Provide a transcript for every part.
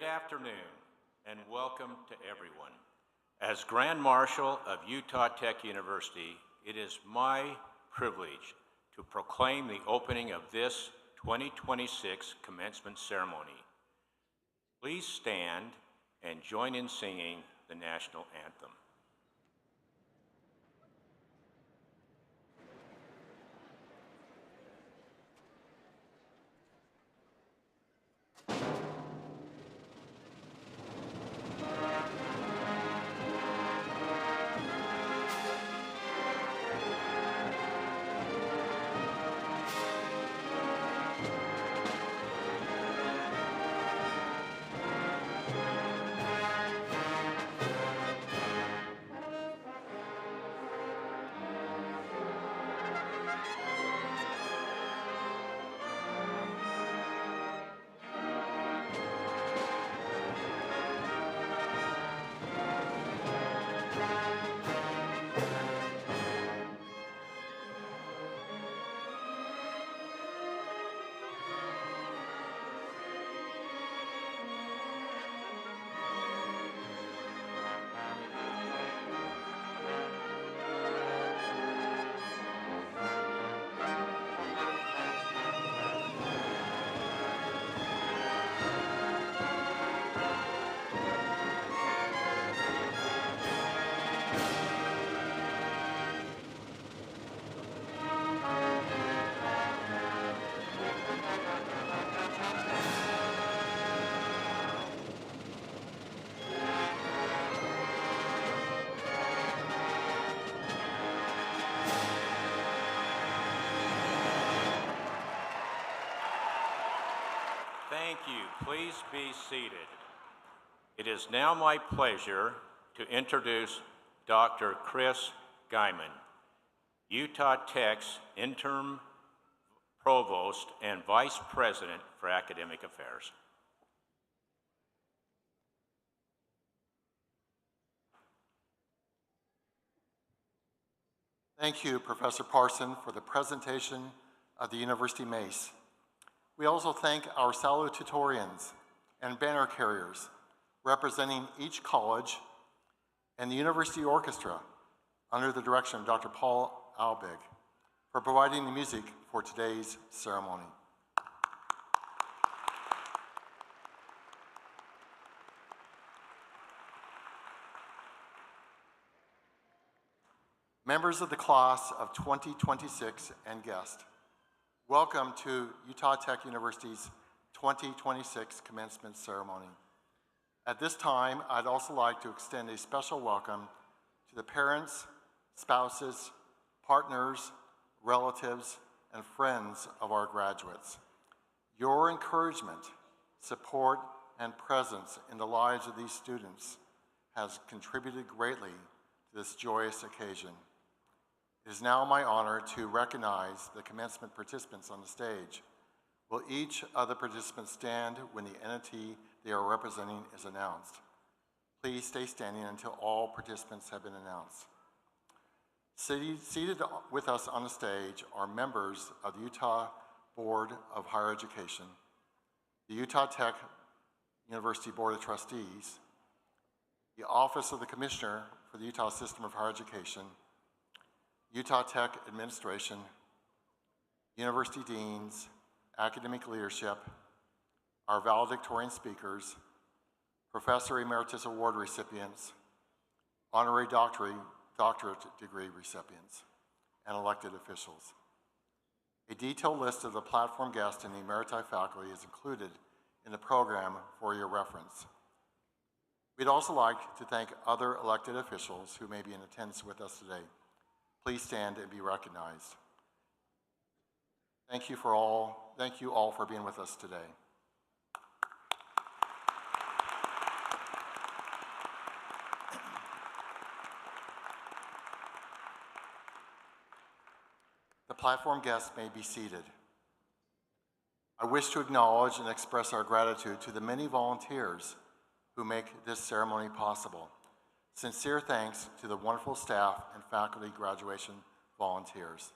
Good afternoon, and welcome to everyone. As Grand Marshal of Utah Tech University, it is my privilege to proclaim the opening of this 2026 commencement ceremony. Please stand and join in singing the national anthem. Thank you. Please be seated. It is now my pleasure to introduce Dr. Chris Guyman, Utah Tech's Interim Provost and Vice President for Academic Affairs. Thank you, Professor Parson, for the presentation of the University Mace. We also thank our salutatorians and banner carriers representing each college and the University Orchestra under the direction of Dr. Paul Albig for providing the music for today's ceremony. Members of the class of 2026 and guests, welcome to Utah Tech University's 2026 commencement ceremony. At this time, I'd also like to extend a special welcome to the parents, spouses, partners, relatives, and friends of our graduates. Your encouragement, support, and presence in the lives of these students has contributed greatly to this joyous occasion. It is now my honor to recognize the commencement participants on the stage. Will each of the participants stand when the entity they are representing is announced? Please stay standing until all participants have been announced. Seated with us on the stage are members of the Utah Board of Higher Education, the Utah Tech University Board of Trustees, the Office of the Commissioner for the Utah System of Higher Education, Utah Tech Administration, University Deans, Academic Leadership, our Valedictorian speakers, Professor Emeritus Award recipients, Honorary Doctorate degree recipients, and elected officials. A detailed list of the platform guests and the Emeriti faculty is included in the program for your reference. We'd also like to thank other elected officials who may be in attendance with us today. Please stand and be recognized. Thank you all for being with us today. The platform guests may be seated. I wish to acknowledge and express our gratitude to the many volunteers who make this ceremony possible. Sincere thanks to the wonderful staff and faculty graduation volunteers.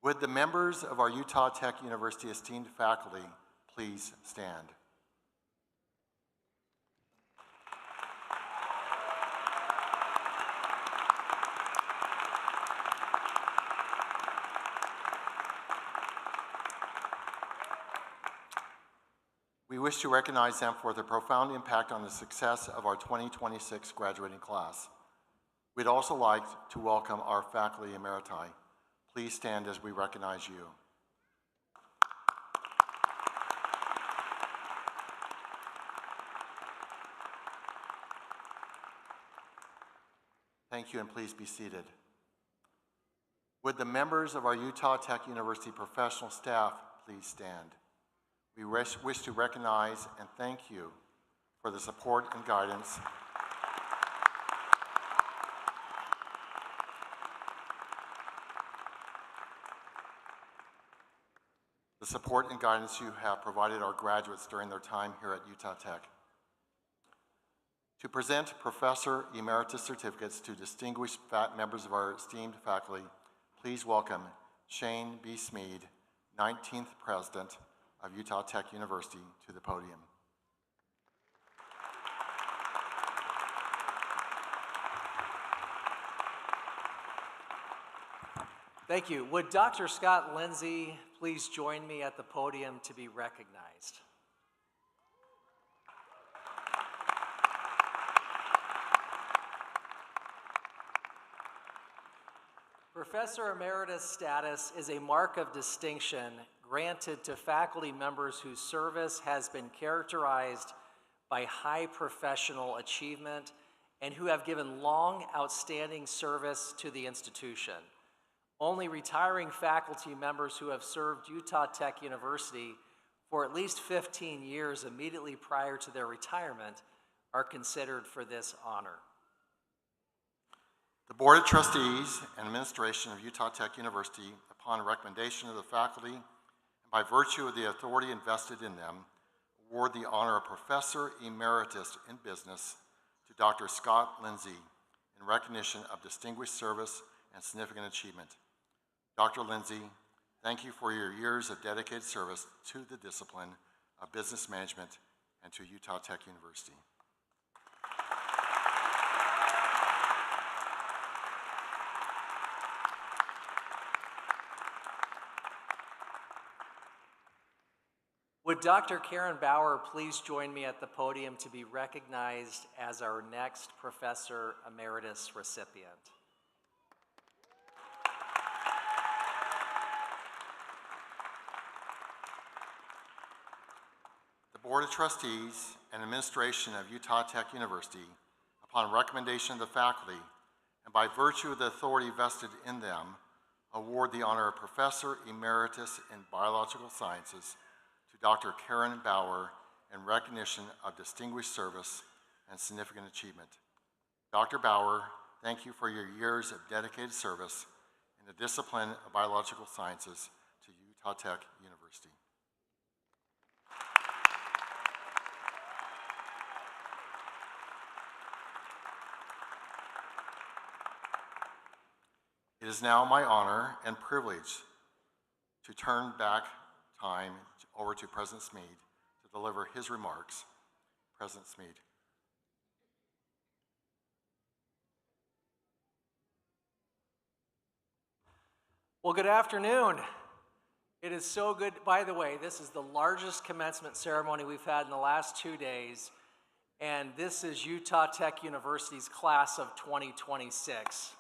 Would the members of our Utah Tech University esteemed faculty please stand? We wish to recognize them for their profound impact on the success of our 2026 graduating class. We'd also like to welcome our faculty emeriti. Please stand as we recognize you. Thank you, and please be seated. Would the members of our Utah Tech University professional staff please stand? We wish to recognize and thank you for the support and guidance you have provided our graduates during their time here at Utah Tech. To present Professor Emeritus certificates to distinguished members of our esteemed faculty, please welcome Shane B. Smead, 19th President of Utah Tech University, to the podium. Thank you. Would Dr. Scott Lindsay please join me at the podium to be recognized? Professor Emeritus status is a mark of distinction granted to faculty members whose service has been characterized by high professional achievement and who have given long, outstanding service to the institution. Only retiring faculty members who have served Utah Tech University for at least 15 years immediately prior to their retirement are considered for this honor. The Board of Trustees and Administration of Utah Tech University, upon recommendation of the faculty and by virtue of the authority invested in them, award the honor of Professor Emeritus in Business to Dr. Scott Lindsay in recognition of distinguished service and significant achievement. Dr. Lindsay, thank you for your years of dedicated service to the discipline of business management and to Utah Tech University. Would Dr. Karen Bauer please join me at the podium to be recognized as our next Professor Emeritus recipient? The Board of Trustees and Administration of Utah Tech University, upon recommendation of the faculty and by virtue of the authority vested in them, award the honor of Professor Emeritus in Biological Sciences to Dr. Karen Bauer in recognition of distinguished service and significant achievement. Dr. Bauer, thank you for your years of dedicated service in the discipline of biological sciences to Utah Tech University. It is now my honor and privilege to turn back time over to President Smead to deliver his remarks. President Smead. Well, good afternoon. It is so good. By the way, this is the largest commencement ceremony we've had in the last 2 days, and this is Utah Tech University's class of 2026.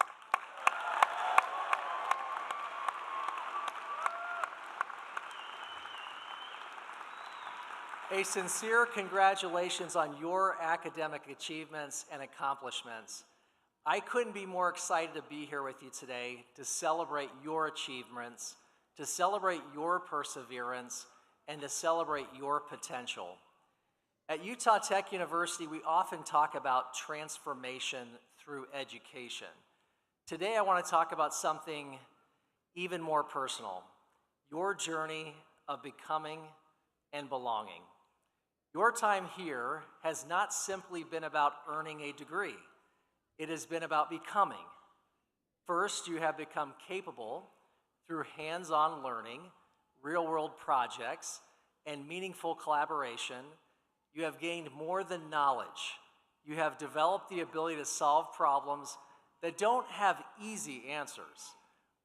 A sincere congratulations on your academic achievements and accomplishments. I couldn't be more excited to be here with you today to celebrate your achievements, to celebrate your perseverance, and to celebrate your potential. At Utah Tech University, we often talk about transformation through education. Today, I want to talk about something even more personal, your journey of becoming and belonging. Your time here has not simply been about earning a degree. It has been about becoming. First, you have become capable. through hands-on learning, real-world projects, and meaningful collaboration, you have gained more than knowledge. You have developed the ability to solve problems that don't have easy answers,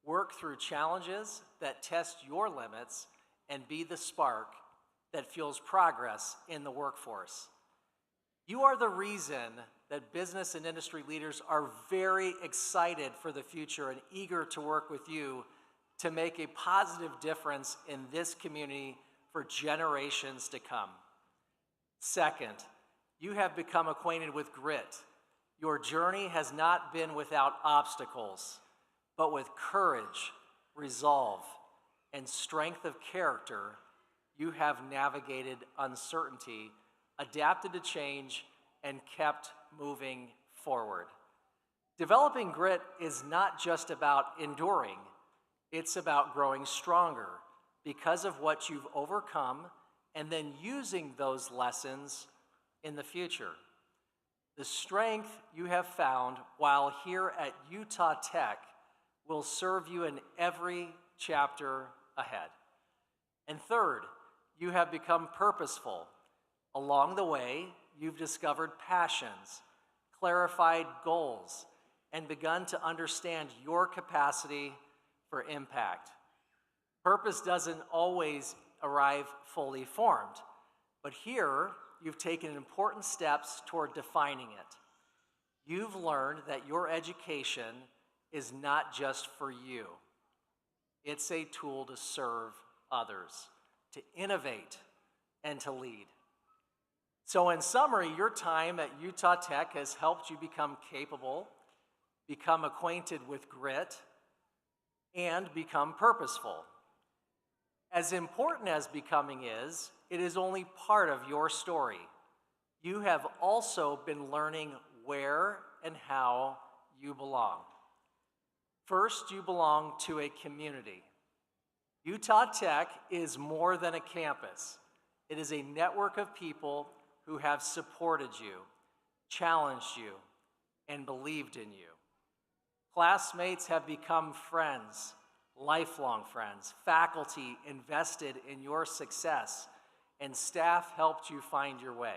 work through challenges that test your limits, and be the spark that fuels progress in the workforce. You are the reason that business and industry leaders are very excited for the future and eager to work with you to make a positive difference in this community for generations to come. Second, you have become acquainted with grit. Your journey has not been without obstacles, but with courage, resolve, and strength of character, you have navigated uncertainty, adapted to change, and kept moving forward. Developing grit is not just about enduring, it's about growing stronger because of what you've overcome and then using those lessons in the future. The strength you have found while here at Utah Tech will serve you in every chapter ahead. And third, you have become purposeful. Along the way, you've discovered passions, clarified goals, and begun to understand your capacity for impact. Purpose doesn't always arrive fully formed, but here you've taken important steps toward defining it. You've learned that your education is not just for you. It's a tool to serve others, to innovate, and to lead. So in summary, your time at Utah Tech has helped you become capable, become acquainted with grit, and become purposeful. As important as becoming is, it is only part of your story. You have also been learning where and how you belong. First, you belong to a community. Utah Tech is more than a campus. It is a network of people who have supported you, challenged you, and believed in you. Classmates have become friends, lifelong friends. Faculty invested in your success, and staff helped you find your way.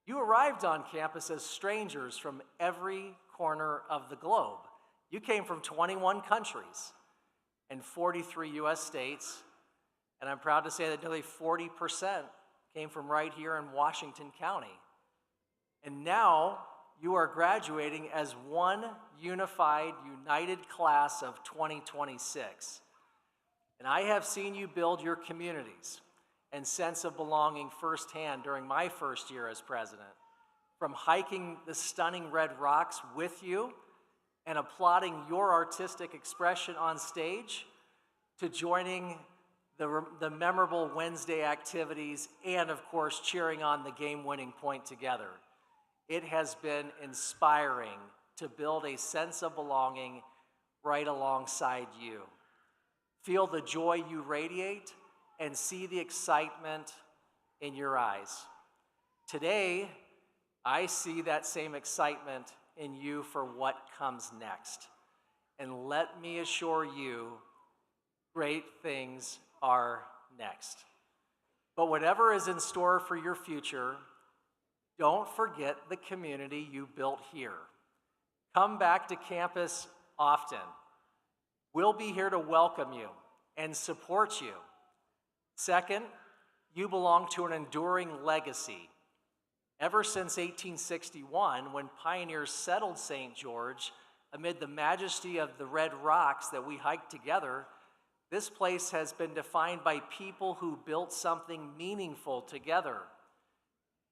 You arrived on campus as strangers from every corner of the globe. You came from 21 countries and 43 U.S. states, and I'm proud to say that nearly 40% came from right here in Washington County. And now you are graduating as one unified, united class of 2026. And I have seen you build your communities and sense of belonging firsthand during my first year as president. From hiking the stunning red rocks with you and applauding your artistic expression on stage, to joining the memorable Wednesday activities and, of course, cheering on the game-winning point together. It has been inspiring to build a sense of belonging right alongside you. Feel the joy you radiate and see the excitement in your eyes. Today, I see that same excitement in you for what comes next. And let me assure you, great things are next. But whatever is in store for your future, don't forget the community you built here. Come back to campus often. We'll be here to welcome you and support you. Second, you belong to an enduring legacy. Ever since 1861, when pioneers settled St. George, amid the majesty of the red rocks that we hiked together, this place has been defined by people who built something meaningful together.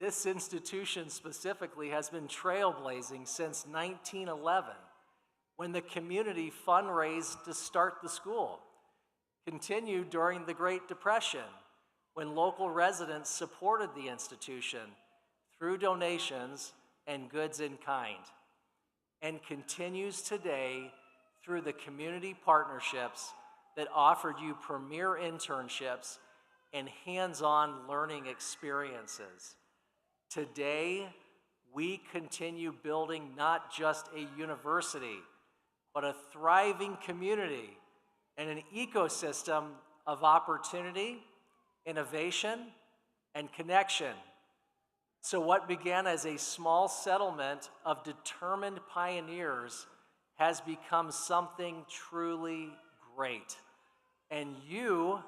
This institution specifically has been trailblazing since 1911, when the community fundraised to start the school. Continued during the Great Depression, when local residents supported the institution through donations and goods in kind, and continues today through the community partnerships that offered you premier internships and hands-on learning experiences. Today, we continue building not just a university, but a thriving community and an ecosystem of opportunity, innovation, and connection. So what began as a small settlement of determined pioneers has become something truly great. And you,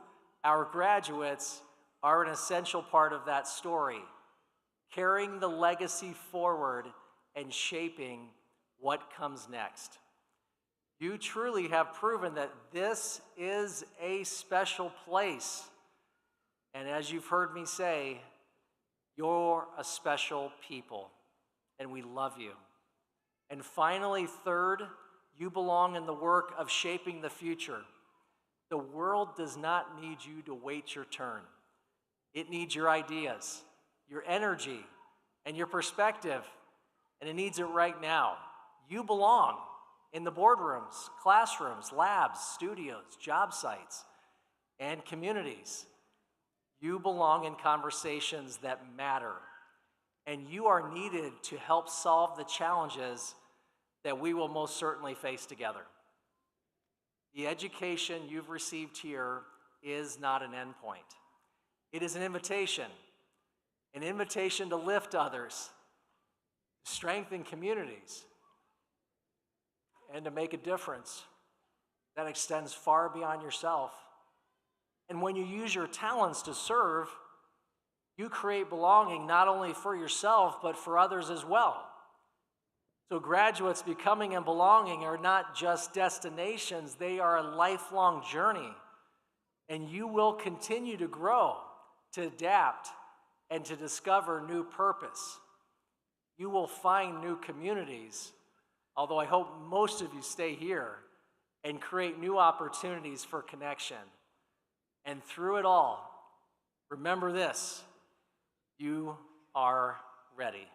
our graduates, are an essential part of that story, carrying the legacy forward and shaping what comes next. You truly have proven that this is a special place. And as you've heard me say, you're a special people, and we love you. And finally, third, you belong in the work of shaping the future. The world does not need you to wait your turn. It needs your ideas, your energy, and your perspective, and it needs it right now. You belong in the boardrooms, classrooms, labs, studios, job sites, and communities. You belong in conversations that matter, and you are needed to help solve the challenges that we will most certainly face together. The education you've received here is not an endpoint. It is an invitation to lift others, to strengthen communities, and to make a difference that extends far beyond yourself. And when you use your talents to serve, you create belonging not only for yourself, but for others as well. So graduates, becoming and belonging are not just destinations, they are a lifelong journey. And you will continue to grow, to adapt, and to discover new purpose. You will find new communities, although I hope most of you stay here, and create new opportunities for connection. And through it all, remember this: you are ready.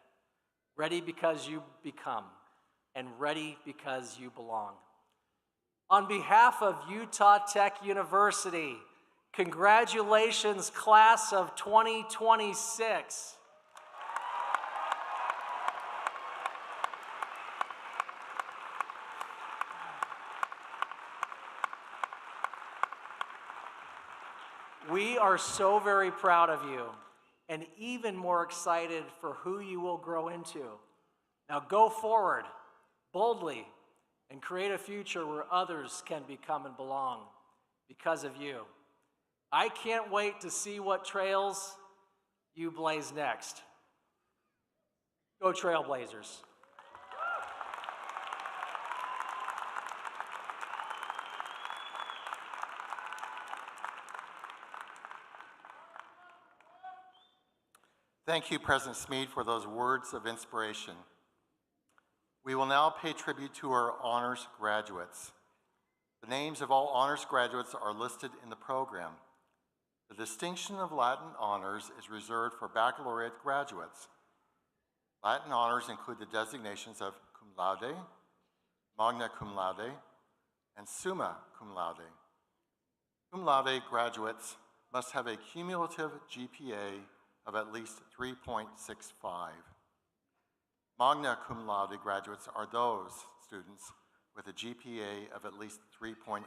Ready because you become, and ready because you belong. On behalf of Utah Tech University, congratulations, class of 2026. We are so very proud of you, and even more excited for who you will grow into. Now go forward, boldly, and create a future where others can become and belong because of you. I can't wait to see what trails you blaze next. Go Trailblazers. Thank you, President Smead, for those words of inspiration. We will now pay tribute to our honors graduates. The names of all honors graduates are listed in the program. The distinction of Latin honors is reserved for baccalaureate graduates. Latin honors include the designations of cum laude, magna cum laude, and summa cum laude. Cum laude graduates must have a cumulative GPA of at least 3.65. Magna cum laude graduates are those students with a GPA of at least 3.80.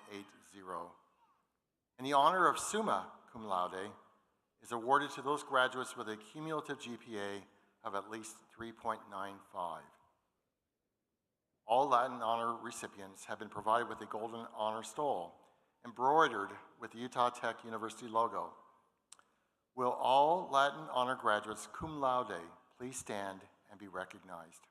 And the honor of summa cum laude is awarded to those graduates with a cumulative GPA of at least 3.95. All Latin honor recipients have been provided with a golden honor stole, embroidered with the Utah Tech University logo. Will all Latin honor graduates cum laude please stand and be recognized?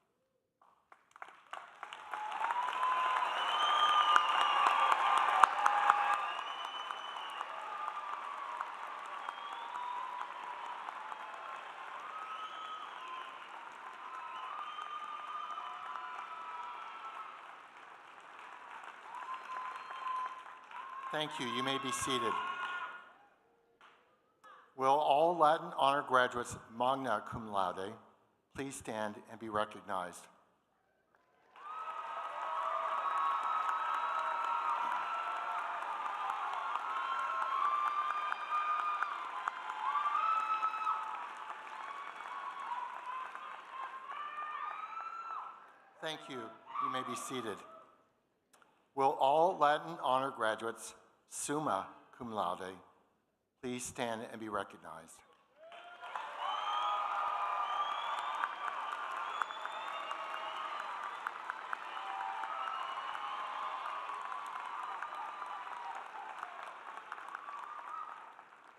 Thank you. You may be seated. Will all Latin honor graduates magna cum laude please stand and be recognized? Thank you. You may be seated. Will all Latin honor graduates summa cum laude, please stand and be recognized.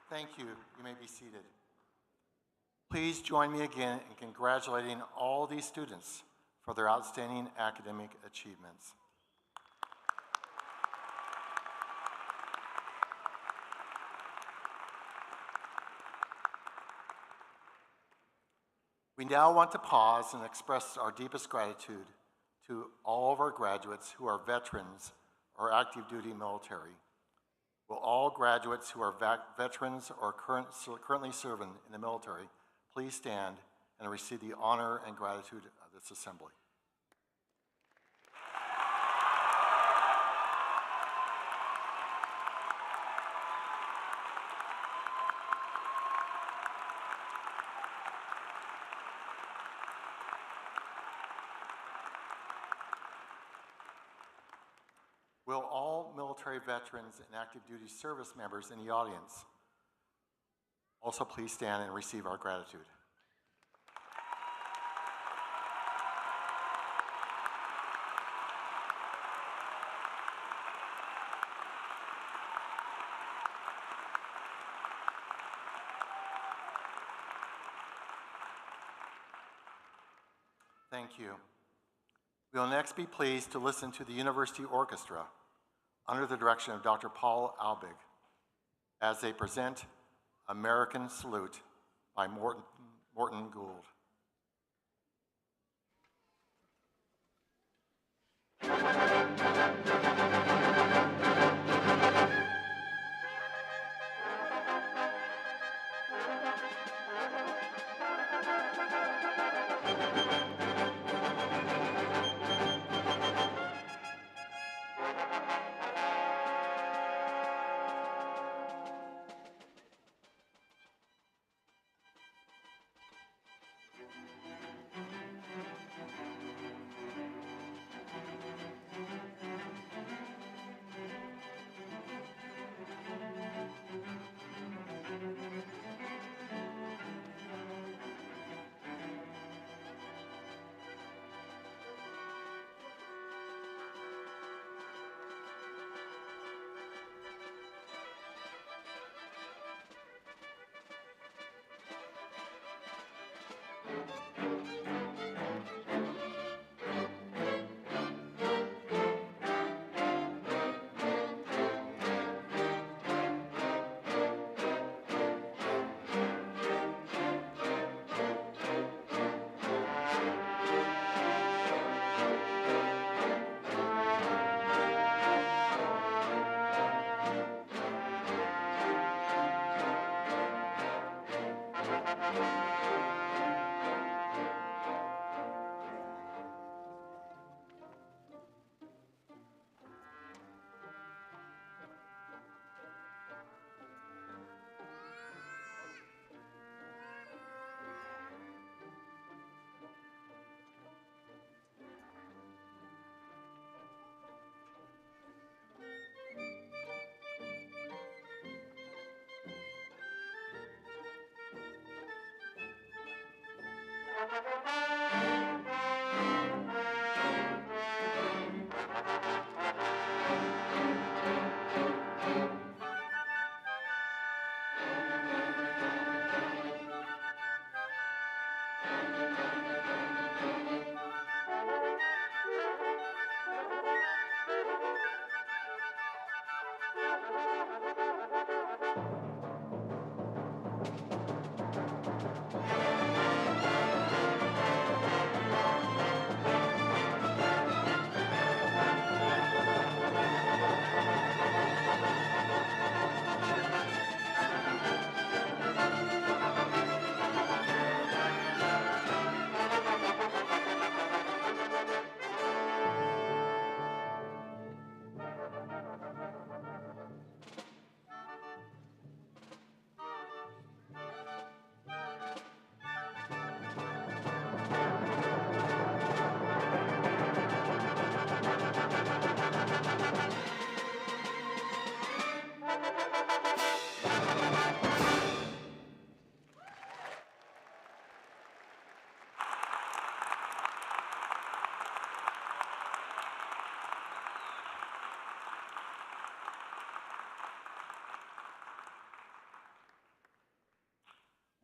Thank you. You may be seated. Please join me again in congratulating all these students for their outstanding academic achievements. We now want to pause and express our deepest gratitude to all of our graduates who are veterans or active duty military. Will all graduates who are veterans or currently serving in the military please stand and receive the honor and gratitude of this assembly. Will all military veterans and active duty service members in the audience also please stand and receive our gratitude. Thank you. We will next be pleased to listen to the University Orchestra under the direction of Dr. Paul Albig as they present American Salute by Morton Gould.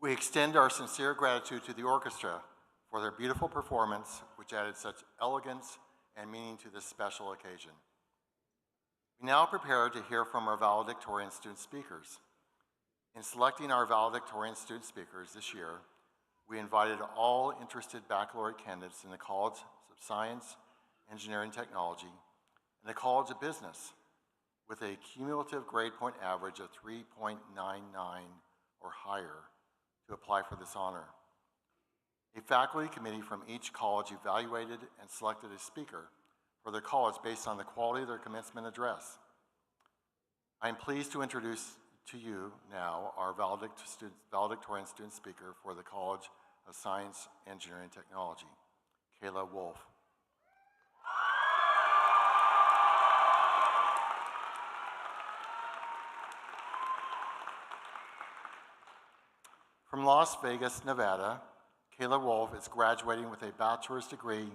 We extend our sincere gratitude to the orchestra for their beautiful performance, which added such elegance and meaning to this special occasion. We now prepare to hear from our valedictorian student speakers. In selecting our valedictorian student speakers this year, we invited all interested baccalaureate candidates in the College of Science, Engineering, Technology, and the College of Business with a cumulative grade point average of 3.99 or higher to apply for this honor. A faculty committee from each college evaluated and selected a speaker for their college based on the quality of their commencement address. I am pleased to introduce to you now our valedictorian student speaker for the College of Science, Engineering, and Technology, Kayla Wolf. From Las Vegas, Nevada, Kayla Wolf is graduating with a bachelor's degree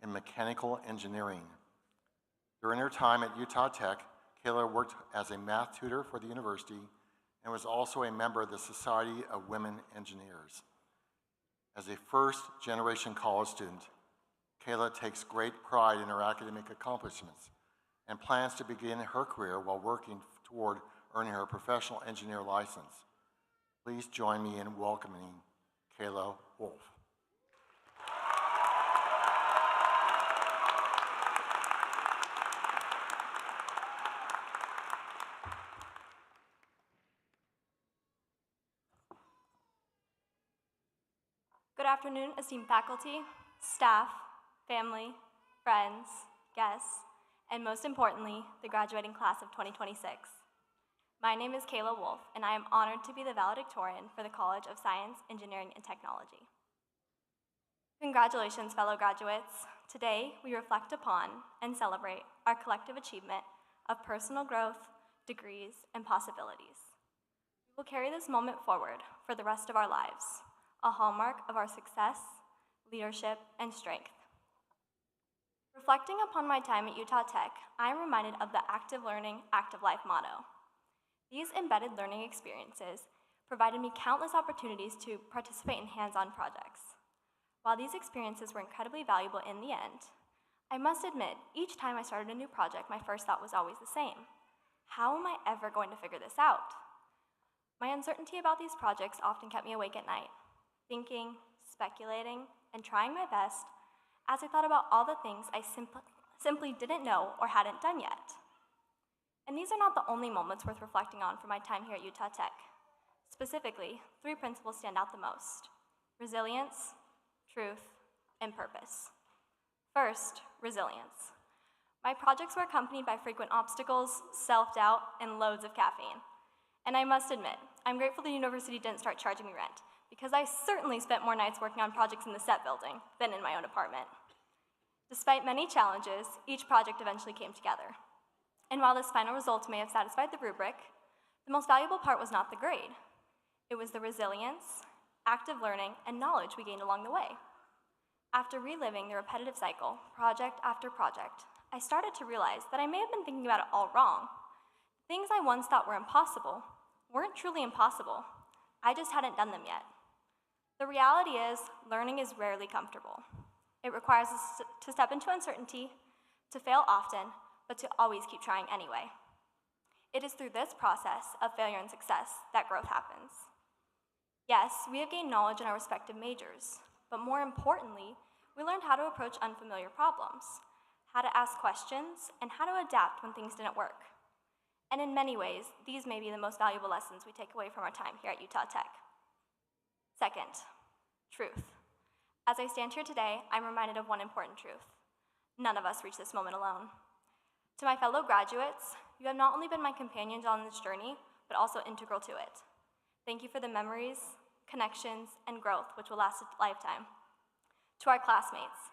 in mechanical engineering. During her time at Utah Tech, Kayla worked as a math tutor for the university and was also a member of the Society of Women Engineers. As a first-generation college student, Kayla takes great pride in her academic accomplishments and plans to begin her career while working toward earning her professional engineer license. Please join me in welcoming Kayla Wolf. Good afternoon, esteemed faculty, staff, family, friends, guests, and most importantly, the graduating class of 2026. My name is Kayla Wolf, and I am honored to be the valedictorian for the College of Science, Engineering, and Technology. Congratulations, fellow graduates. Today, we reflect upon and celebrate our collective achievement of personal growth, degrees, and possibilities. We will carry this moment forward for the rest of our lives, a hallmark of our success, leadership, and strength. Reflecting upon my time at Utah Tech, I am reminded of the active learning, active life motto. These embedded learning experiences provided me countless opportunities to participate in hands-on projects. While these experiences were incredibly valuable in the end, I must admit, each time I started a new project, my first thought was always the same. How am I ever going to figure this out? My uncertainty about these projects often kept me awake at night, thinking, speculating, and trying my best as I thought about all the things I simply didn't know or hadn't done yet. And these are not the only moments worth reflecting on from my time here at Utah Tech. Specifically, 3 principles stand out the most: resilience, truth, and purpose. First, resilience. My projects were accompanied by frequent obstacles, self-doubt, and loads of caffeine. And I must admit, I'm grateful the university didn't start charging me rent, because I certainly spent more nights working on projects in the set building than in my own apartment. Despite many challenges, each project eventually came together. And while this final result may have satisfied the rubric, the most valuable part was not the grade. It was the resilience, active learning, and knowledge we gained along the way. After reliving the repetitive cycle, project after project, I started to realize that I may have been thinking about it all wrong. Things I once thought were impossible weren't truly impossible. I just hadn't done them yet. The reality is, learning is rarely comfortable. It requires us to step into uncertainty, to fail often, but to always keep trying anyway. It is through this process of failure and success that growth happens. Yes, we have gained knowledge in our respective majors, but more importantly, we learned how to approach unfamiliar problems, how to ask questions, and how to adapt when things didn't work. And in many ways, these may be the most valuable lessons we take away from our time here at Utah Tech. Second, truth. As I stand here today, I'm reminded of one important truth. None of us reach this moment alone. To my fellow graduates, you have not only been my companions on this journey, but also integral to it. Thank you for the memories, connections, and growth which will last a lifetime. To our classmates,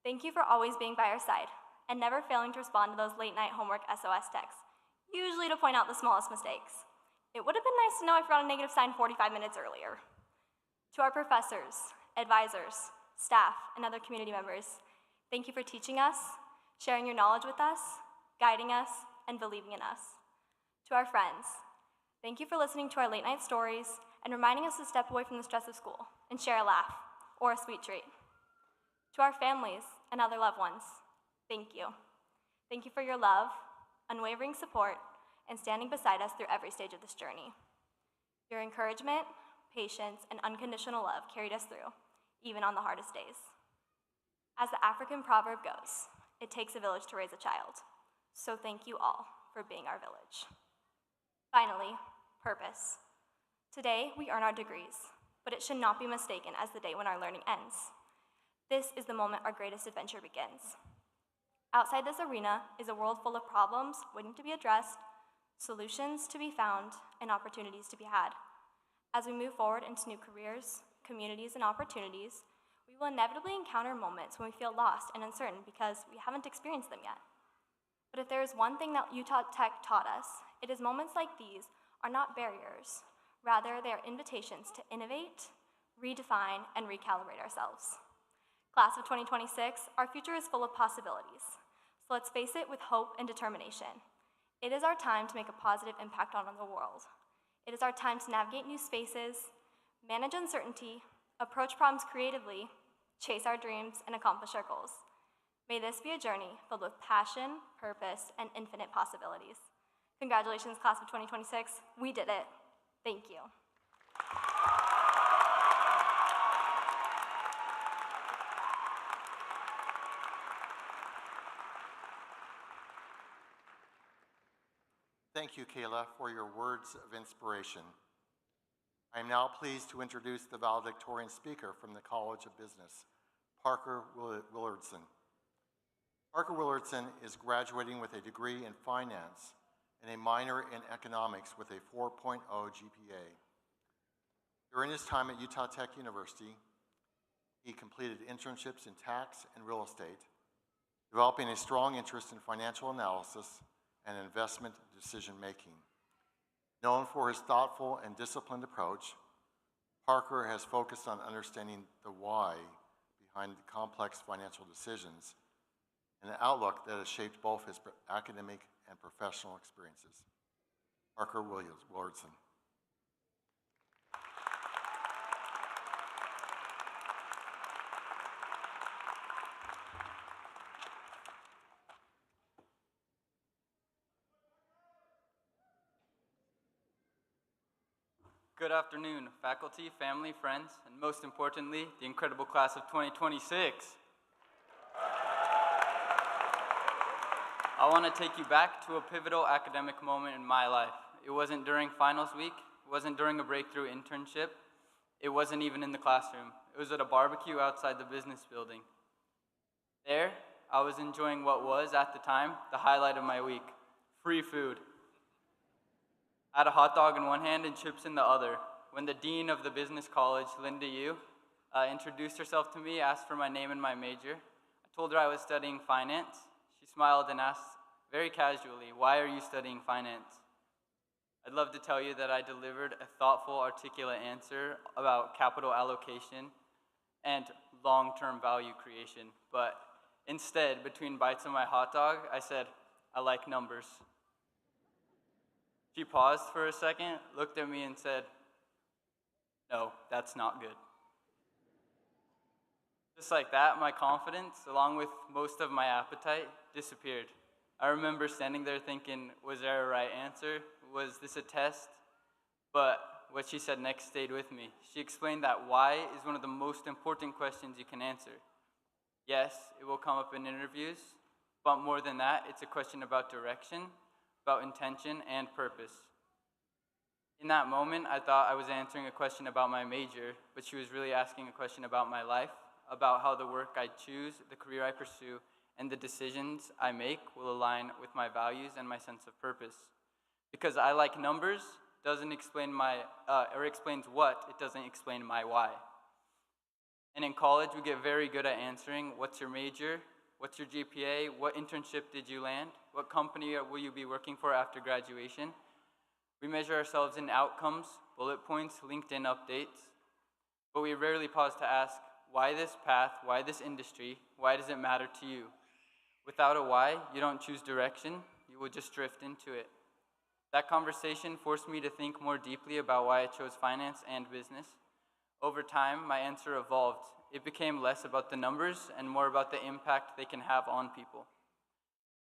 thank you for always being by our side and never failing to respond to those late-night homework SOS texts, usually to point out the smallest mistakes. It would have been nice to know I forgot a negative sign 45 minutes earlier. To our professors, advisors, staff, and other community members, thank you for teaching us, sharing your knowledge with us, guiding us, and believing in us. To our friends, thank you for listening to our late-night stories and reminding us to step away from the stress of school and share a laugh or a sweet treat. To our families and other loved ones, thank you. Thank you for your love, unwavering support, and standing beside us through every stage of this journey. Your encouragement, patience, and unconditional love carried us through, even on the hardest days. As the African proverb goes, it takes a village to raise a child. So thank you all for being our village. Finally, purpose. Today, we earn our degrees, but it should not be mistaken as the day when our learning ends. This is the moment our greatest adventure begins. Outside this arena is a world full of problems waiting to be addressed, solutions to be found, and opportunities to be had. As we move forward into new careers, communities, and opportunities, we will inevitably encounter moments when we feel lost and uncertain because we haven't experienced them yet. But if there is one thing that Utah Tech taught us, it is moments like these are not barriers. Rather, they are invitations to innovate, redefine, and recalibrate ourselves. Class of 2026, our future is full of possibilities. So let's face it with hope and determination. It is our time to make a positive impact on the world. It is our time to navigate new spaces, manage uncertainty, approach problems creatively, chase our dreams, and accomplish our goals. May this be a journey filled with passion, purpose, and infinite possibilities. Congratulations, class of 2026. We did it. Thank you. Thank you, Kayla, for your words of inspiration. I am now pleased to introduce the valedictorian speaker from the College of Business, Parker Willardson. Parker Willardson is graduating with a degree in finance and a minor in economics with a 4.0 GPA. During his time at Utah Tech University, he completed internships in tax and real estate, developing a strong interest in financial analysis and investment decision-making. Known for his thoughtful and disciplined approach, Parker has focused on understanding the why behind the complex financial decisions, an outlook that has shaped both his academic and professional experiences. Parker Willardson. Good afternoon, faculty, family, friends, and most importantly, the incredible class of 2026. I want to take you back to a pivotal academic moment in my life. It wasn't during finals week, it wasn't during a breakthrough internship, it wasn't even in the classroom. It was at a barbecue outside the business building. There, I was enjoying what was, at the time, the highlight of my week: free food. I had a hot dog in one hand and chips in the other when the dean of the business college, Linda Yu, introduced herself to me, asked for my name and my major. I told her I was studying finance. She smiled and asked very casually, "Why are you studying finance?" I'd love to tell you that I delivered a thoughtful, articulate answer about capital allocation and long-term value creation, but instead, between bites of my hot dog, I said, "I like numbers." She paused for a second, looked at me and said, "No, that's not good." Just like that, my confidence, along with most of my appetite, disappeared. I remember standing there thinking, was there a right answer? Was this a test? But what she said next stayed with me. She explained that why is one of the most important questions you can answer. Yes, it will come up in interviews, but more than that, it's a question about direction, about intention and purpose. In that moment, I thought I was answering a question about my major, but she was really asking a question about my life, about how the work I choose, the career I pursue, and the decisions I make will align with my values and my sense of purpose. Because I like numbers doesn't explain or explains what, it doesn't explain my why. And in college, we get very good at answering, what's your major? What's your GPA? What internship did you land? What company will you be working for after graduation? We measure ourselves in outcomes, bullet points, LinkedIn updates, but we rarely pause to ask, why this path? Why this industry? Why does it matter to you? Without a why, you don't choose direction, you will just drift into it. That conversation forced me to think more deeply about why I chose finance and business. Over time, my answer evolved. It became less about the numbers and more about the impact they can have on people.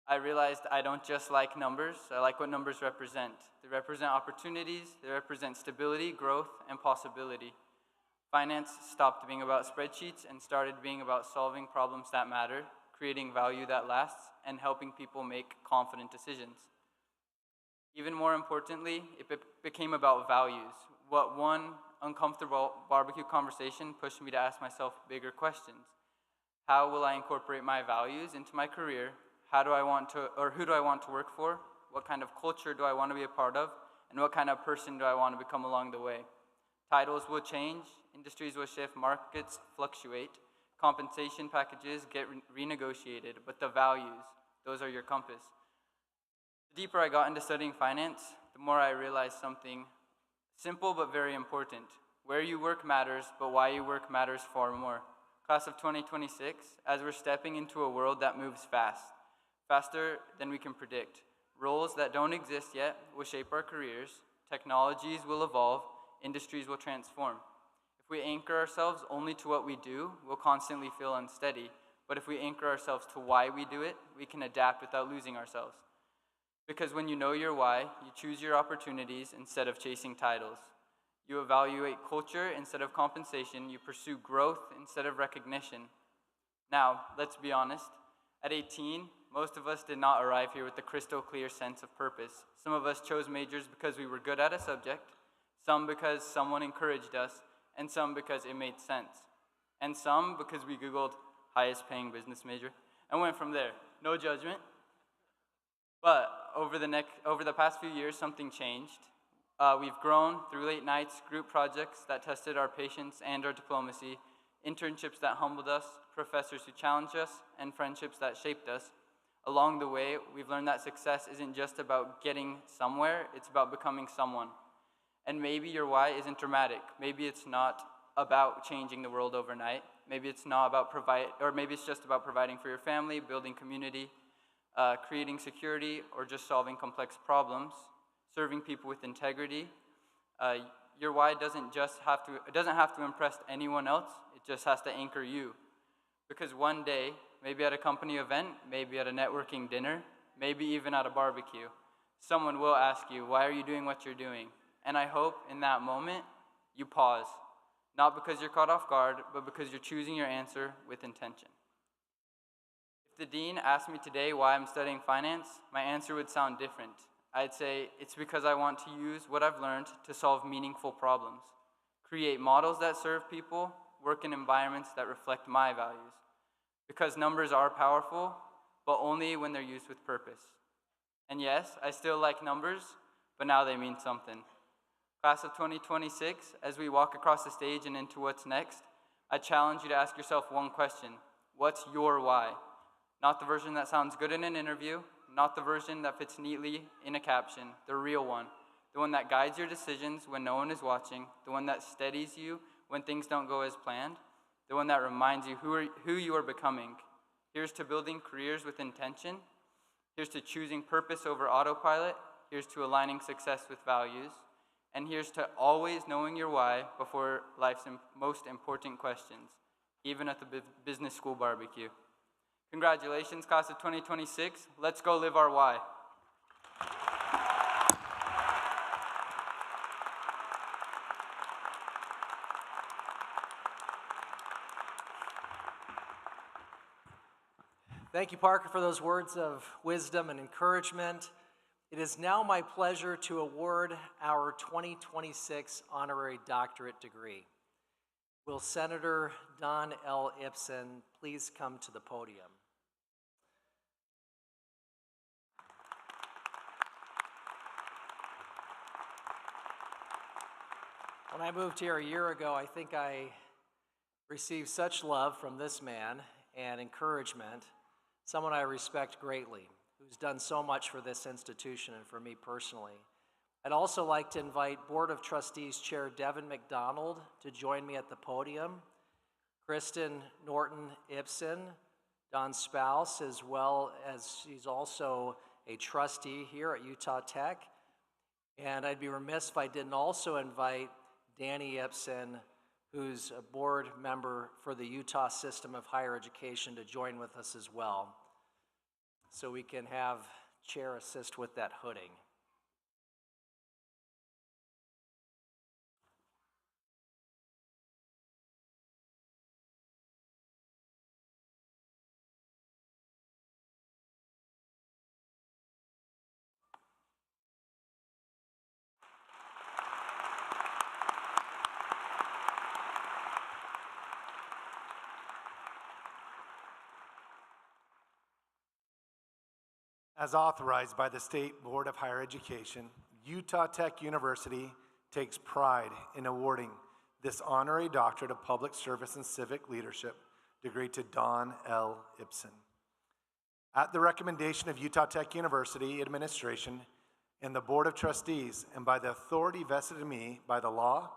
I realized I don't just like numbers, I like what numbers represent. They represent opportunities, they represent stability, growth, and possibility. Finance stopped being about spreadsheets and started being about solving problems that matter, creating value that lasts, and helping people make confident decisions. Even more importantly, it became about values. What one uncomfortable barbecue conversation pushed me to ask myself bigger questions. How will I incorporate my values into my career? Who do I want to work for? What kind of culture do I want to be a part of? And what kind of person do I want to become along the way? Titles will change, industries will shift, markets fluctuate, compensation packages get renegotiated, but the values, those are your compass. The deeper I got into studying finance, the more I realized something simple but very important. Where you work matters, but why you work matters far more. Class of 2026, as we're stepping into a world that moves fast, faster than we can predict. Roles that don't exist yet will shape our careers, technologies will evolve, industries will transform. If we anchor ourselves only to what we do, we'll constantly feel unsteady. But if we anchor ourselves to why we do it, we can adapt without losing ourselves. Because when you know your why, you choose your opportunities instead of chasing titles. You evaluate culture instead of compensation. You pursue growth instead of recognition. Now, let's be honest. At 18, most of us did not arrive here with a crystal clear sense of purpose. Some of us chose majors because we were good at a subject, some because someone encouraged us, and some because it made sense. And some because we Googled highest paying business major and went from there. No judgment. But over the past few years, something changed. We've grown through late nights, group projects that tested our patience and our diplomacy, internships that humbled us, professors who challenged us, and friendships that shaped us. Along the way, we've learned that success isn't just about getting somewhere, it's about becoming someone. And maybe your why isn't dramatic. Maybe it's not about changing the world overnight. Maybe it's not about maybe it's just about providing for your family, building community, creating security, or just solving complex problems, serving people with integrity. Your why doesn't have to impress anyone else. It just has to anchor you. Because one day, maybe at a company event, maybe at a networking dinner, maybe even at a barbecue, someone will ask you, why are you doing what you're doing? And I hope in that moment, you pause. Not because you're caught off guard, but because you're choosing your answer with intention. If the dean asked me today why I'm studying finance, my answer would sound different. I'd say it's because I want to use what I've learned to solve meaningful problems, create models that serve people, work in environments that reflect my values. Because numbers are powerful, but only when they're used with purpose. And yes, I still like numbers, but now they mean something. Class of 2026, as we walk across the stage and into what's next, I challenge you to ask yourself one question. What's your why? Not the version that sounds good in an interview, not the version that fits neatly in a caption, the real one. The one that guides your decisions when no one is watching, the one that steadies you when things don't go as planned, the one that reminds you who you are becoming. Here's to building careers with intention. Here's to choosing purpose over autopilot. Here's to aligning success with values. And here's to always knowing your why before life's most important questions, even at the business school barbecue. Congratulations, class of 2026. Let's go live our why. Thank you, Parker, for those words of wisdom and encouragement. It is now my pleasure to award our 2026 honorary doctorate degree. Will Senator Don L. Ipson please come to the podium? When I moved here a year ago, I think I received such love from this man and encouragement, someone I respect greatly, who's done so much for this institution and for me personally. I'd also like to invite Board of Trustees Chair Devin McDonald to join me at the podium, Kristen Norton Ipson, Don's spouse, as well as she's also a trustee here at Utah Tech, And I'd be remiss if I didn't also invite Danny Ipson, who's a board member for the Utah System of Higher Education, to join with us as well. So we can have Chair assist with that hooding. As authorized by the State Board of Higher Education, Utah Tech University takes pride in awarding this honorary doctorate of public service and civic leadership degree to Don L. Ipson. At the recommendation of Utah Tech University administration and the Board of Trustees, and by the authority vested in me by the law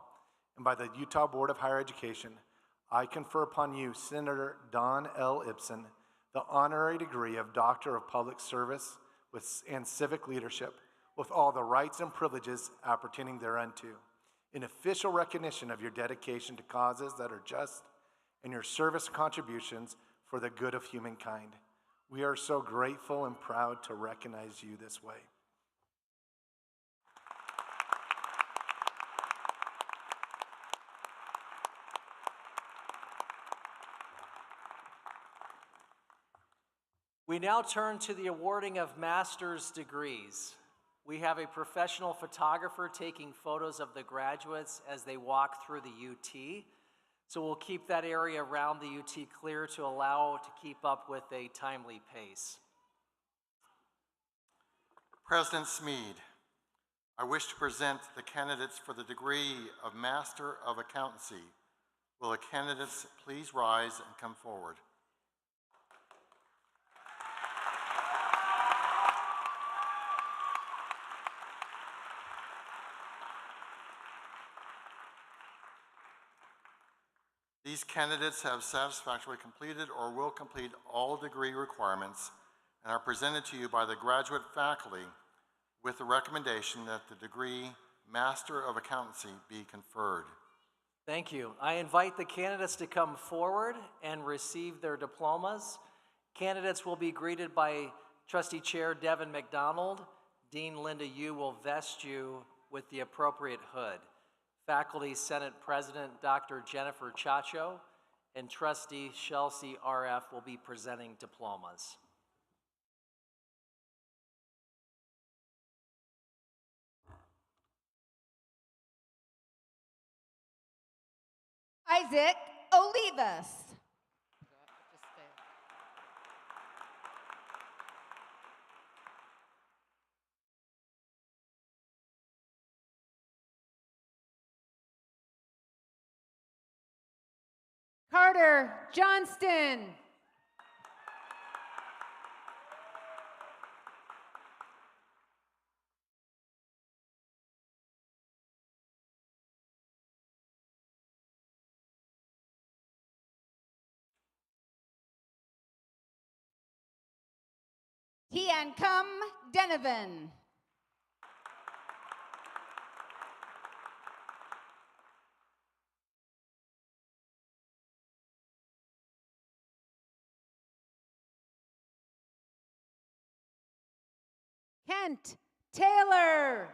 and by the Utah Board of Higher Education, I confer upon you, Senator Don L. Ipson, the honorary degree of Doctor of Public Service and Civic Leadership, with all the rights and privileges appertaining thereunto, in official recognition of your dedication to causes that are just and your service contributions for the good of humankind. We are so grateful and proud to recognize you this way. We now turn to the awarding of master's degrees. We have a professional photographer taking photos of the graduates as they walk through the UT. So we'll keep that area around the UT clear to allow to keep up with a timely pace. President Smead, I wish to present the candidates for the degree of Master of Accountancy. Will the candidates please rise and come forward? These candidates have satisfactorily completed or will complete all degree requirements and are presented to you by the graduate faculty with the recommendation that the degree Master of Accountancy be conferred. Thank you. I invite the candidates to come forward and receive their diplomas. Candidates will be greeted by Trustee Chair Devin McDonald. Dean Linda Yu will vest you with the appropriate hood. Faculty Senate President Dr. Jennifer Chacho and Trustee Chelsea RF will be presenting diplomas. Isaac Olivas. Carter Johnston. Tiancum Denovan. Kent Taylor.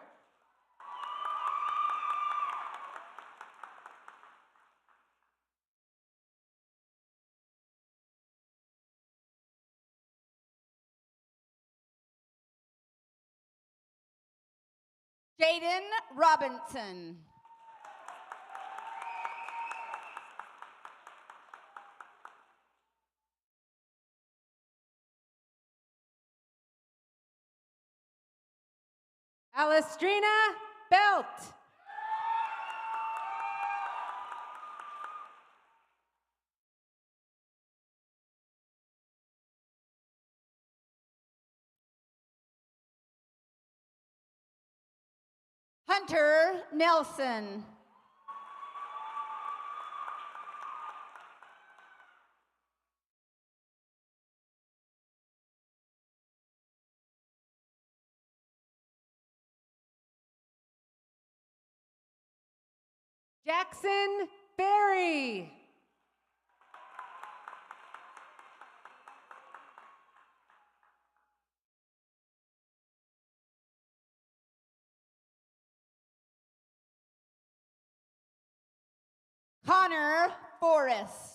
Jaden Robinson. Alestrina Belt. Hunter Nelson. Jackson Berry. Connor Forrest.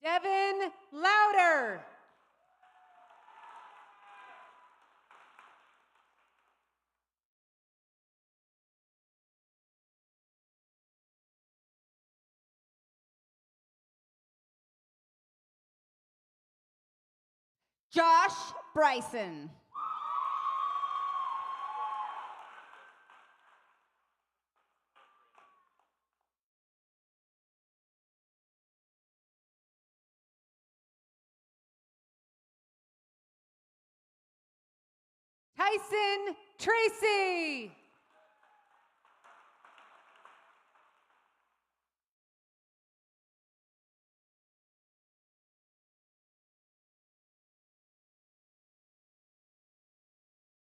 Devin Louder. Josh Bryson. Tyson Tracy.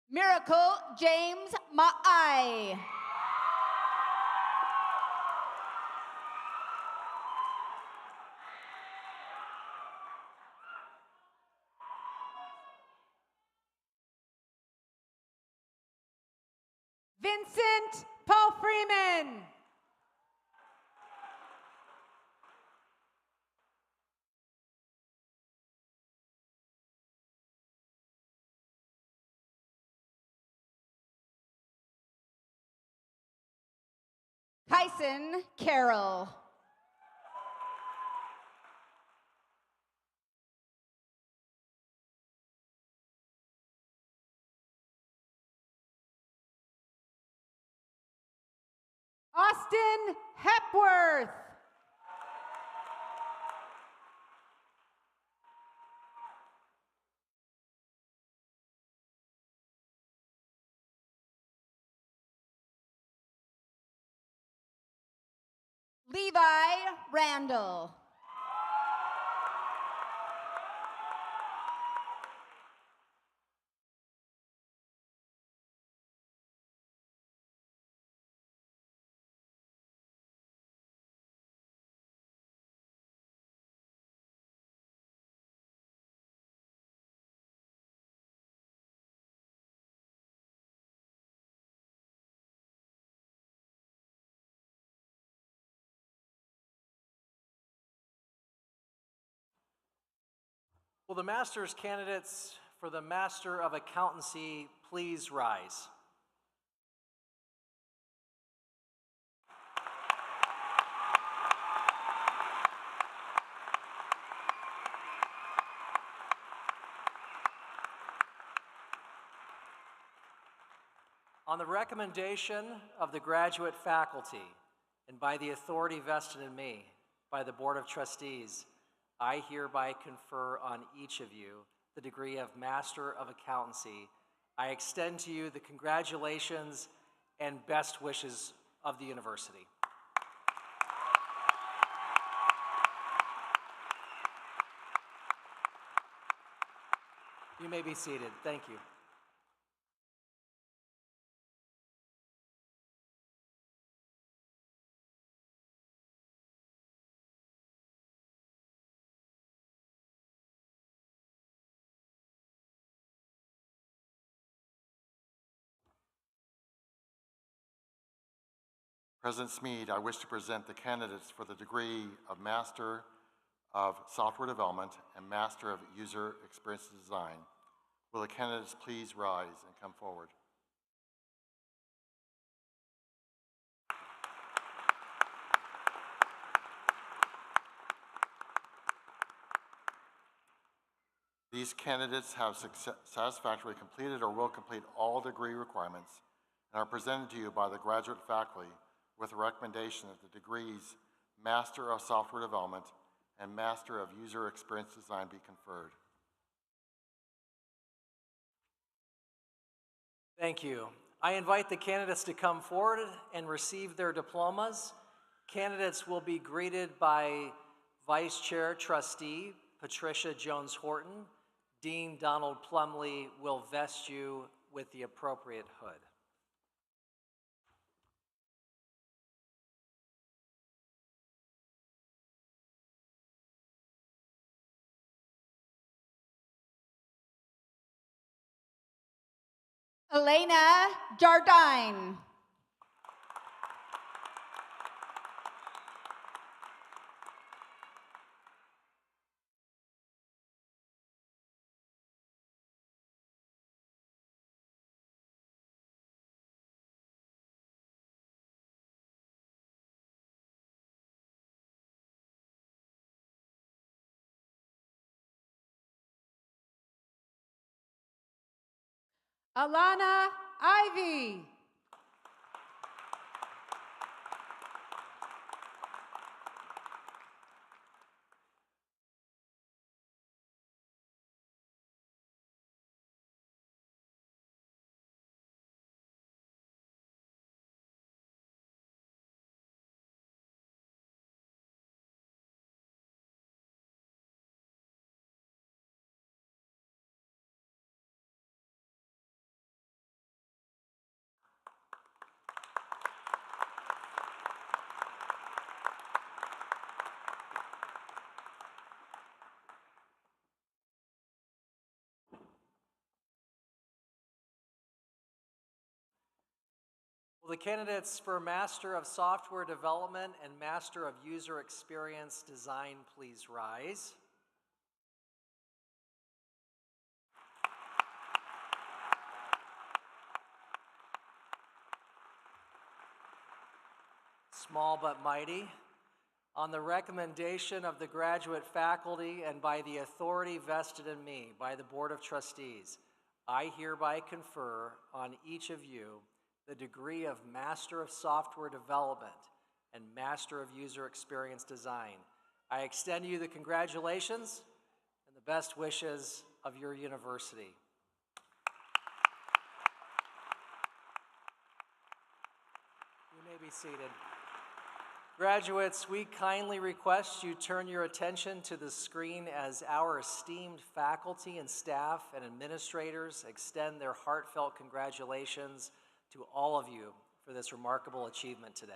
Miracle James Ma'ai. Vincent Paul Freeman. Kyson Carroll. Austin Hepworth. Levi Randall. Will the master's candidates for the Master of Accountancy please rise? On the recommendation of the graduate faculty and by the authority vested in me by the Board of Trustees, I hereby confer on each of you the degree of Master of Accountancy. I extend to you the congratulations and best wishes of the university. You may be seated. Thank you. President Smead, I wish to present the candidates for the degree of Master of Software Development and Master of User Experience Design. Will the candidates please rise and come forward? These candidates have satisfactorily completed or will complete all degree requirements and are presented to you by the graduate faculty with a recommendation that the degrees Master of Software Development and Master of User Experience Design be conferred. Thank you. I invite the candidates to come forward and receive their diplomas. Candidates will be greeted by Vice Chair Trustee Patricia Jones-Horton, Dean Donald Plumley will vest you with the appropriate hood. Elena Jardine. Alana Ivy. Will the candidates for Master of Software Development and Master of User Experience Design please rise? Small but mighty. On the recommendation of the graduate faculty and by the authority vested in me by the Board of Trustees, I hereby confer on each of you the degree of Master of Software Development and Master of User Experience Design. I extend you the congratulations and the best wishes of your university. You may be seated. Graduates, we kindly request you turn your attention to the screen as our esteemed faculty and staff and administrators extend their heartfelt congratulations to all of you for this remarkable achievement today.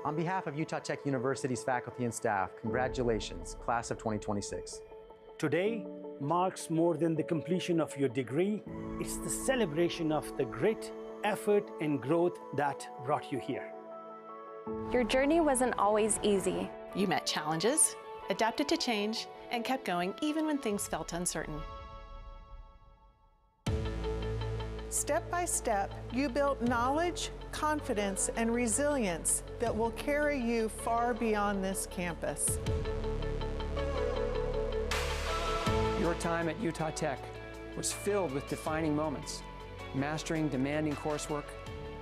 On behalf of Utah Tech University's faculty and staff, congratulations, class of 2026. Today marks more than the completion of your degree. It's the celebration of the grit, effort, and growth that brought you here. Your journey wasn't always easy. You met challenges, adapted to change, and kept going even when things felt uncertain. Step by step, you built knowledge, confidence, and resilience that will carry you far beyond this campus. Your time at Utah Tech was filled with defining moments, mastering demanding coursework,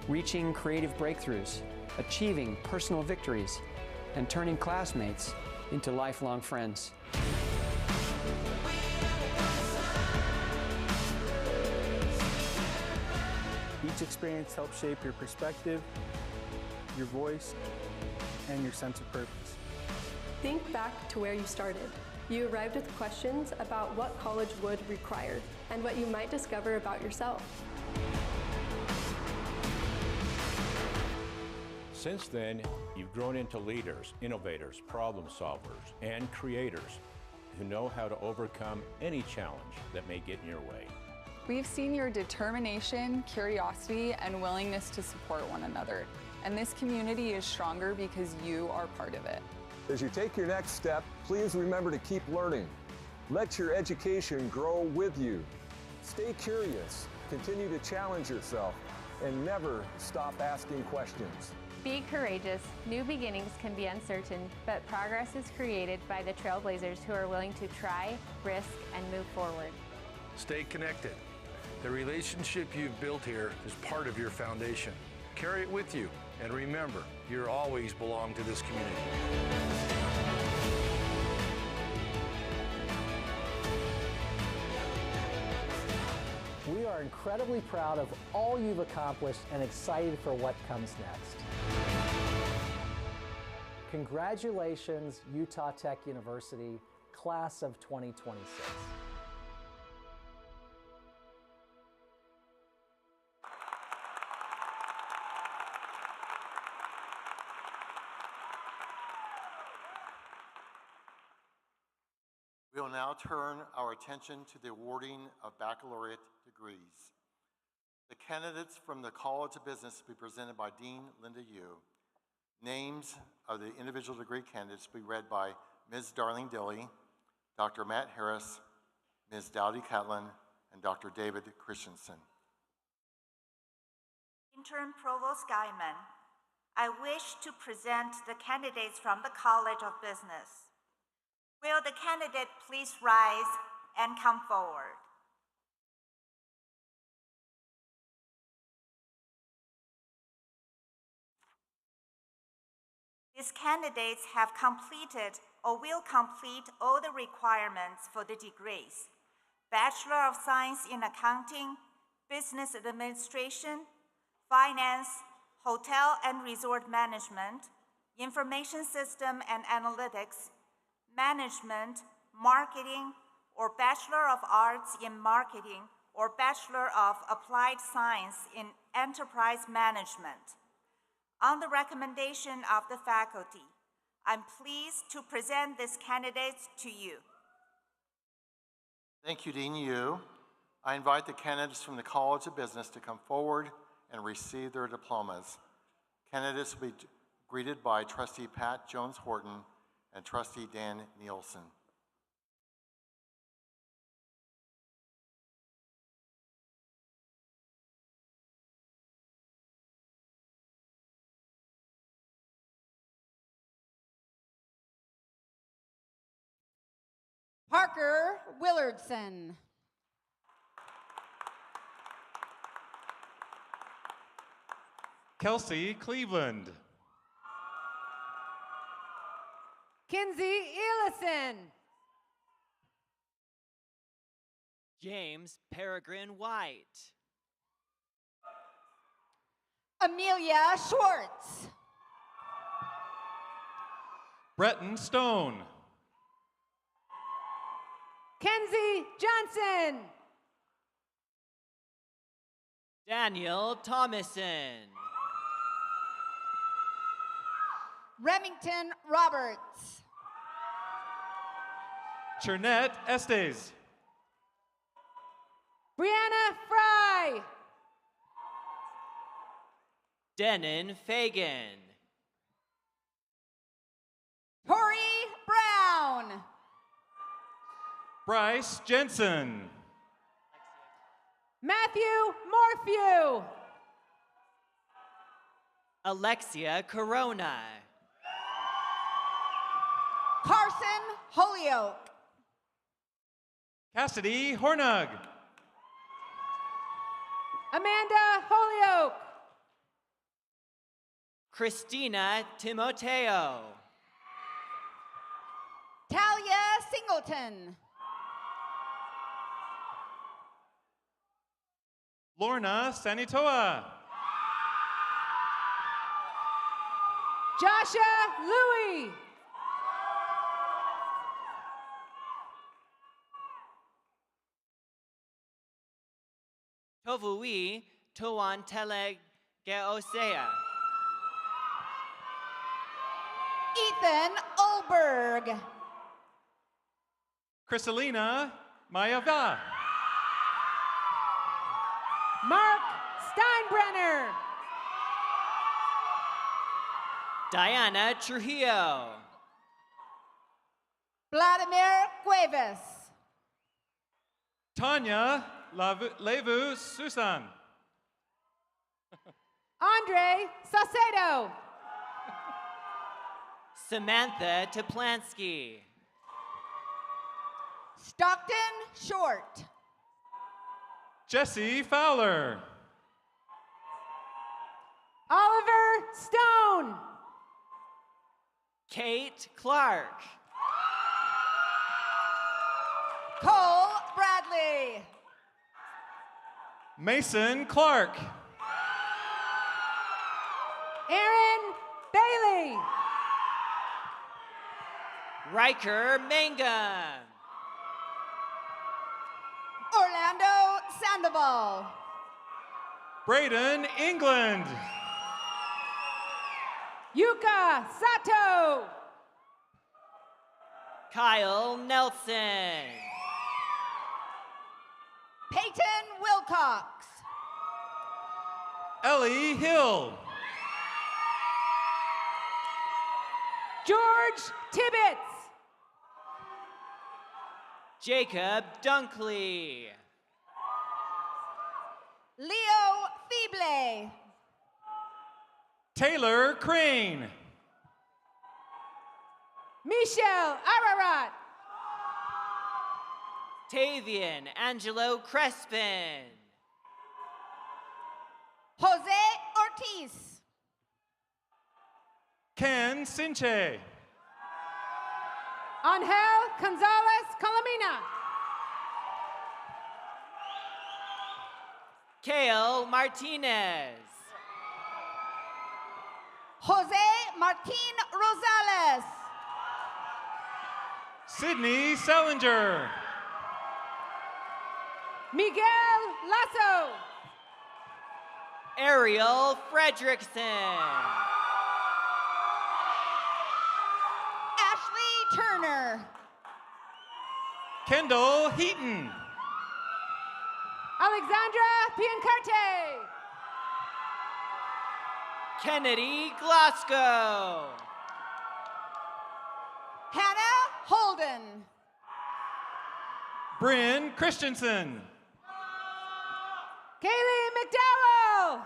reaching creative breakthroughs, achieving personal victories, and turning classmates into lifelong friends. Each experience helped shape your perspective, your voice, and your sense of purpose. Think back to where you started. You arrived with questions about what college would require and what you might discover about yourself. Since then, you've grown into leaders, innovators, problem solvers, and creators who know how to overcome any challenge that may get in your way. We've seen your determination, curiosity, and willingness to support one another. And this community is stronger because you are part of it. As you take your next step, please remember to keep learning. Let your education grow with you. Stay curious, continue to challenge yourself, and never stop asking questions. Be courageous. New beginnings can be uncertain, but progress is created by the trailblazers who are willing to try, risk, and move forward. Stay connected. The relationship you've built here is part of your foundation. Carry it with you, and remember, you always belong to this community. We are are incredibly proud of all you've accomplished and excited for what comes next. Congratulations, Utah Tech University, Class of 2026. We will now turn our attention to the awarding of baccalaureate degrees. The candidates from the College of Business will be presented by Dean Linda Yu. Names of the individual degree candidates will be read by Ms. Darlene Dilley, Dr. Matt Harris, Ms. Dowdy Catlin, and Dr. David Christensen. Intern Provost Guyman, I wish to present the candidates from the College of Business. Will the candidate please rise and come forward? These candidates have completed or will complete all the requirements for the degrees: Bachelor of Science in Accounting, Business Administration, Finance, Hotel and Resort Management, Information System and Analytics, Management, Marketing, or Bachelor of Arts in Marketing, or Bachelor of Applied Science in Enterprise Management. On the recommendation of the faculty, I'm pleased to present these candidates to you. Thank you, Dean Yu. I invite the candidates from the College of Business to come forward and receive their diplomas. Candidates will be greeted by Trustee Pat Jones-Horton and Trustee Dan Nielsen. Parker Willardson. Kelsey Cleveland. Kinsey Ellison. James Peregrine White. Amelia Schwartz. Breton Stone. Kenzie Johnson. Daniel Thomason. Remington Roberts. Chernette Estes. Brianna Fry. Denon Fagan. Tori Brown. Bryce Jensen. Matthew Morphew. Alexia Corona. Carson Holyoke. Cassidy Hornug. Amanda Holyoke. Christina Timoteo. Talia Singleton. Lorna Sanitoa. Joshua Louie. Tovui Toan Telegeosea. Ethan Olberg. Chrisalina Mayava. Mark Steinbrenner. Diana Trujillo. Vladimir Cuevas. Tanya Levu Susan. Andre Saucedo. Samantha Toplansky. Stockton Short. Jesse Fowler. Oliver Stone. Kate Clark. Cole Bradley. Mason Clark. Aaron Bailey. Riker Mangum. Orlando Sandoval. Braden England. Yuka Sato. Kyle Nelson. Peyton Wilcox. Ellie Hill. George Tibbetts. Jacob Dunkley. Leo Feeble. Taylor Crane. Michelle Ararat. Tavian Angelo Crespin. Jose Ortiz. Ken Sinche. Angel Gonzalez Colomina. Kale Martinez. Jose Martin Rosales. Sydney Sellinger. Miguel Lasso. Ariel Fredrickson. Ashley Turner. Kendall Heaton. Alexandra Piancarte. Kennedy Glasgow. Hannah Holden. Bryn Christensen. Kaylee McDowell.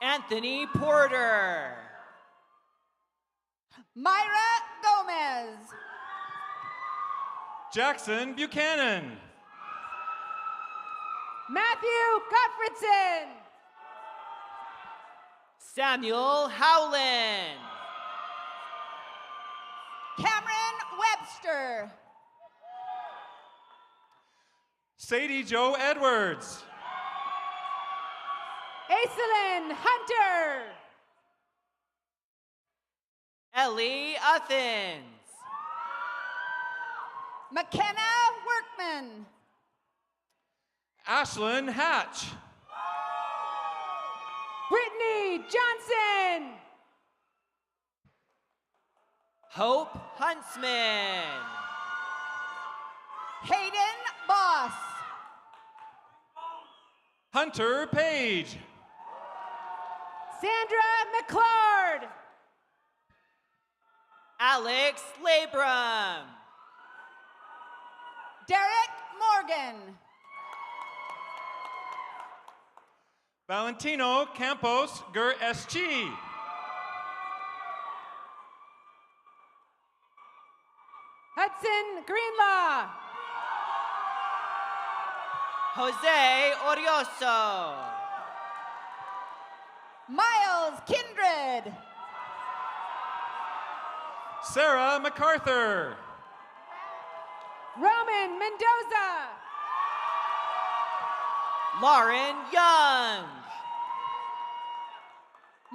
Anthony Porter. Myra Gomez. Jackson Buchanan. Matthew Gottfredson. Samuel Howland. Cameron Webster. Sadie Joe Edwards. Aislinn Hunter. Ellie Athens. McKenna Workman. Ashlyn Hatch. Brittany Johnson. Hope Huntsman. Hayden Boss. Hunter Page. Sandra McClard. Alex Labrum. Derek Morgan. Valentino Campos Gur SG. Hudson Greenlaw. Jose Orioso. Miles Kindred. Sarah MacArthur. Roman Mendoza. Lauren Young.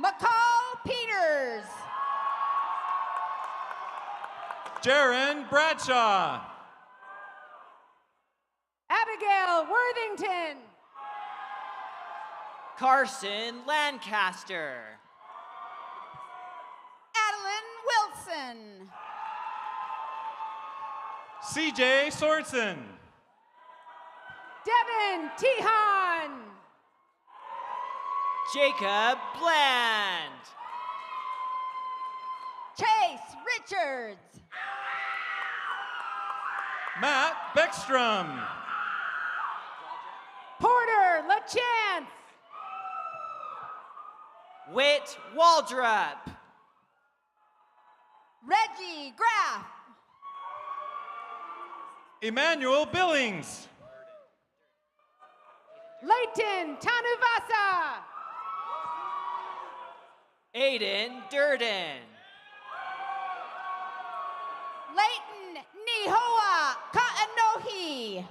McCall Peters. Jaron Bradshaw. Abigail Worthington. Carson Lancaster. Adeline Wilson. CJ Sorensen. Devin Tihan. Jacob Bland. Chase Richards. Matt Beckstrom. Porter LaChance. Whit Waldrop. Reggie Graff. Emmanuel Billings. Leighton Tanuvasa. Aiden Durden. Leighton Nihoa Kaanohi.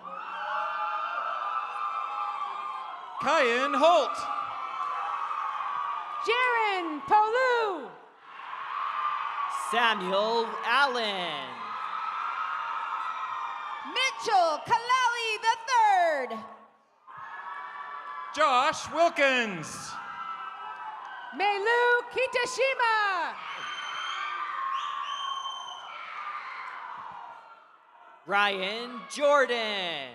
Kyan Holt. Jaron Polu. Samuel Allen. Mitchell Kalali III. Josh Wilkins. Meilu Kitashima. Ryan Jordan.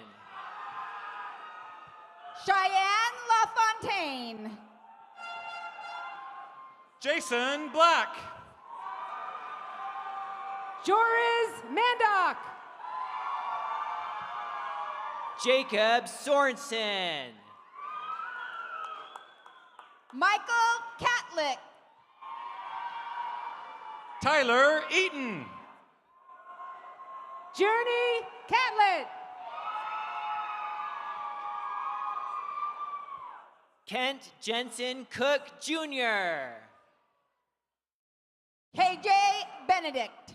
Cheyenne LaFontaine. Jason Black. Joris Mandock. Jacob Sorensen. Michael Catlick. Tyler Eaton. Journey Catlett. Kent Jensen Cook Jr. KJ Benedict.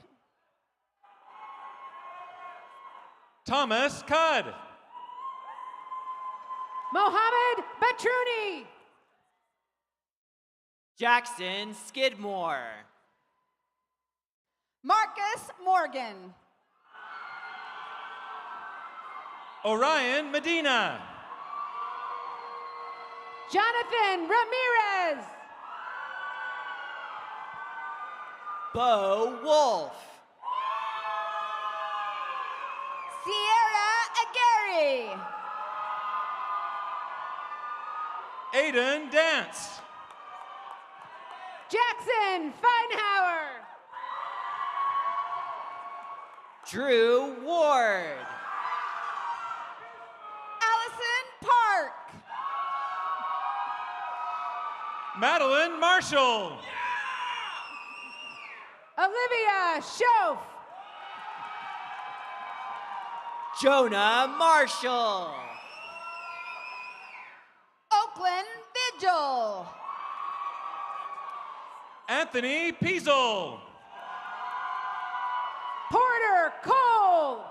Thomas Cudd. Mohammed Batruni. Jackson Skidmore. Marcus Morgan. Orion Medina. Jonathan Ramirez. Bo Wolf. Sierra Aguirre. Aiden Dance. Jackson Feinhauer. Drew Ward. Allison Park. Madeline Marshall. Olivia Schoaf. Jonah Marshall. Oakland Vigil. Anthony Piesel. Porter Cole.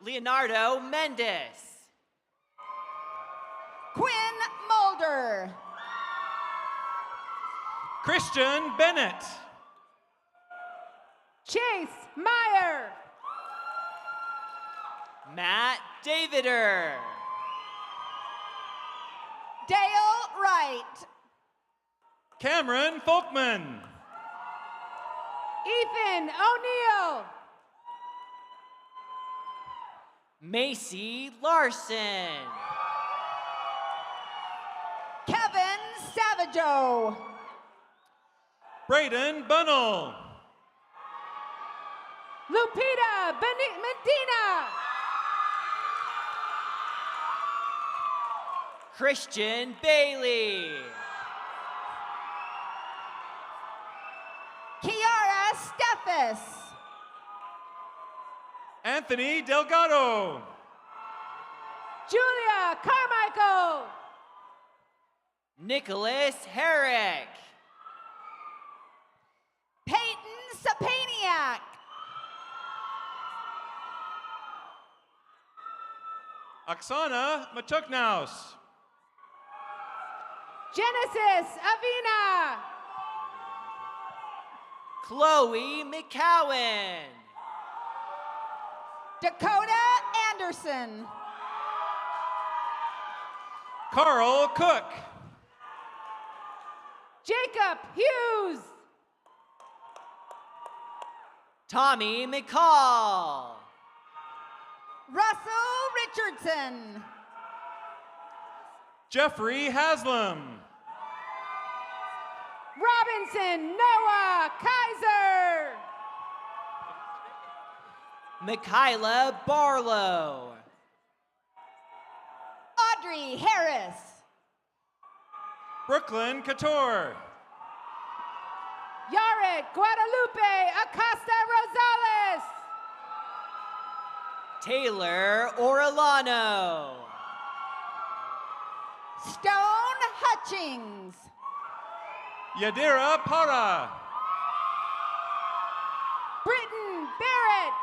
Leonardo Mendez. Quinn Mulder. Christian Bennett. Chase Meyer. Matt Davider. Dale Wright. Cameron Folkman. Ethan O'Neill. Macy Larson. Kevin Savageau. Braden Bunnell. Lupita Medina. Christian Bailey. Kiara Steffes. Anthony Delgado. Julia Carmichael. Nicholas Herrick. Peyton Sapaniak. Oksana Matuknaus. Genesis Avina. Chloe McCowan. Dakota Anderson. Carl Cook. Jacob Hughes. Tommy McCall. Russell Richardson. Jeffrey Haslam. Robinson Noah Kaiser. Michaela Barlow. Audrey Harris. Brooklyn Couture. Yared Guadalupe Acosta Rosales. Taylor Orellano. Stone Hutchings. Yadira Para. Britton Barrett.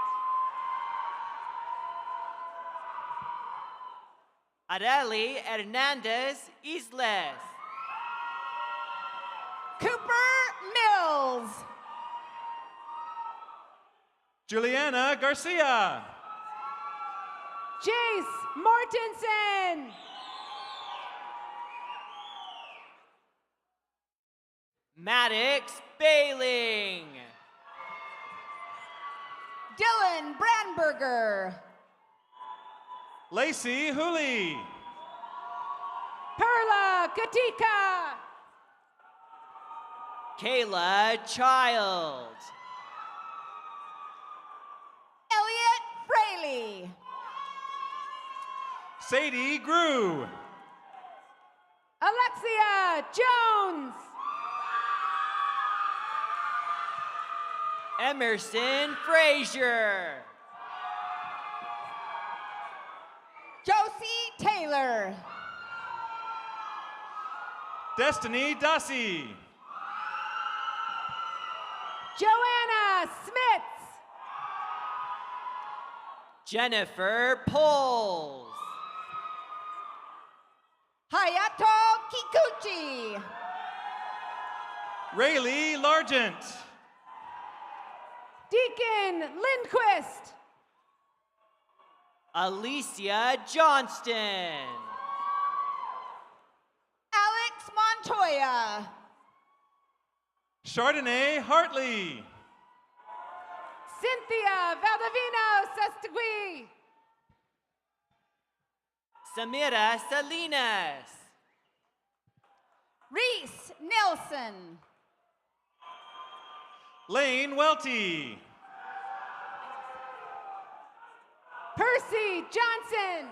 Areli Hernandez Isles. Cooper Mills. Juliana Garcia. Jace Mortensen. Maddox Bailing. Dylan Brandberger. Lacey Hooley. Perla Katika. Kayla Child. Elliot Fraley. Sadie Grew. Alexia Jones. Emerson Frazier. Josie Taylor. Destiny Dossie. Joanna Smits. Jennifer Poles. Hayato Kikuchi. Rayleigh Largent. Deacon Lindquist. Alicia Johnston. Alex Montoya. Chardonnay Hartley. Cynthia Valdivino Sestegui. Samira Salinas. Reese Nelson. Lane Welty. Percy Johnson.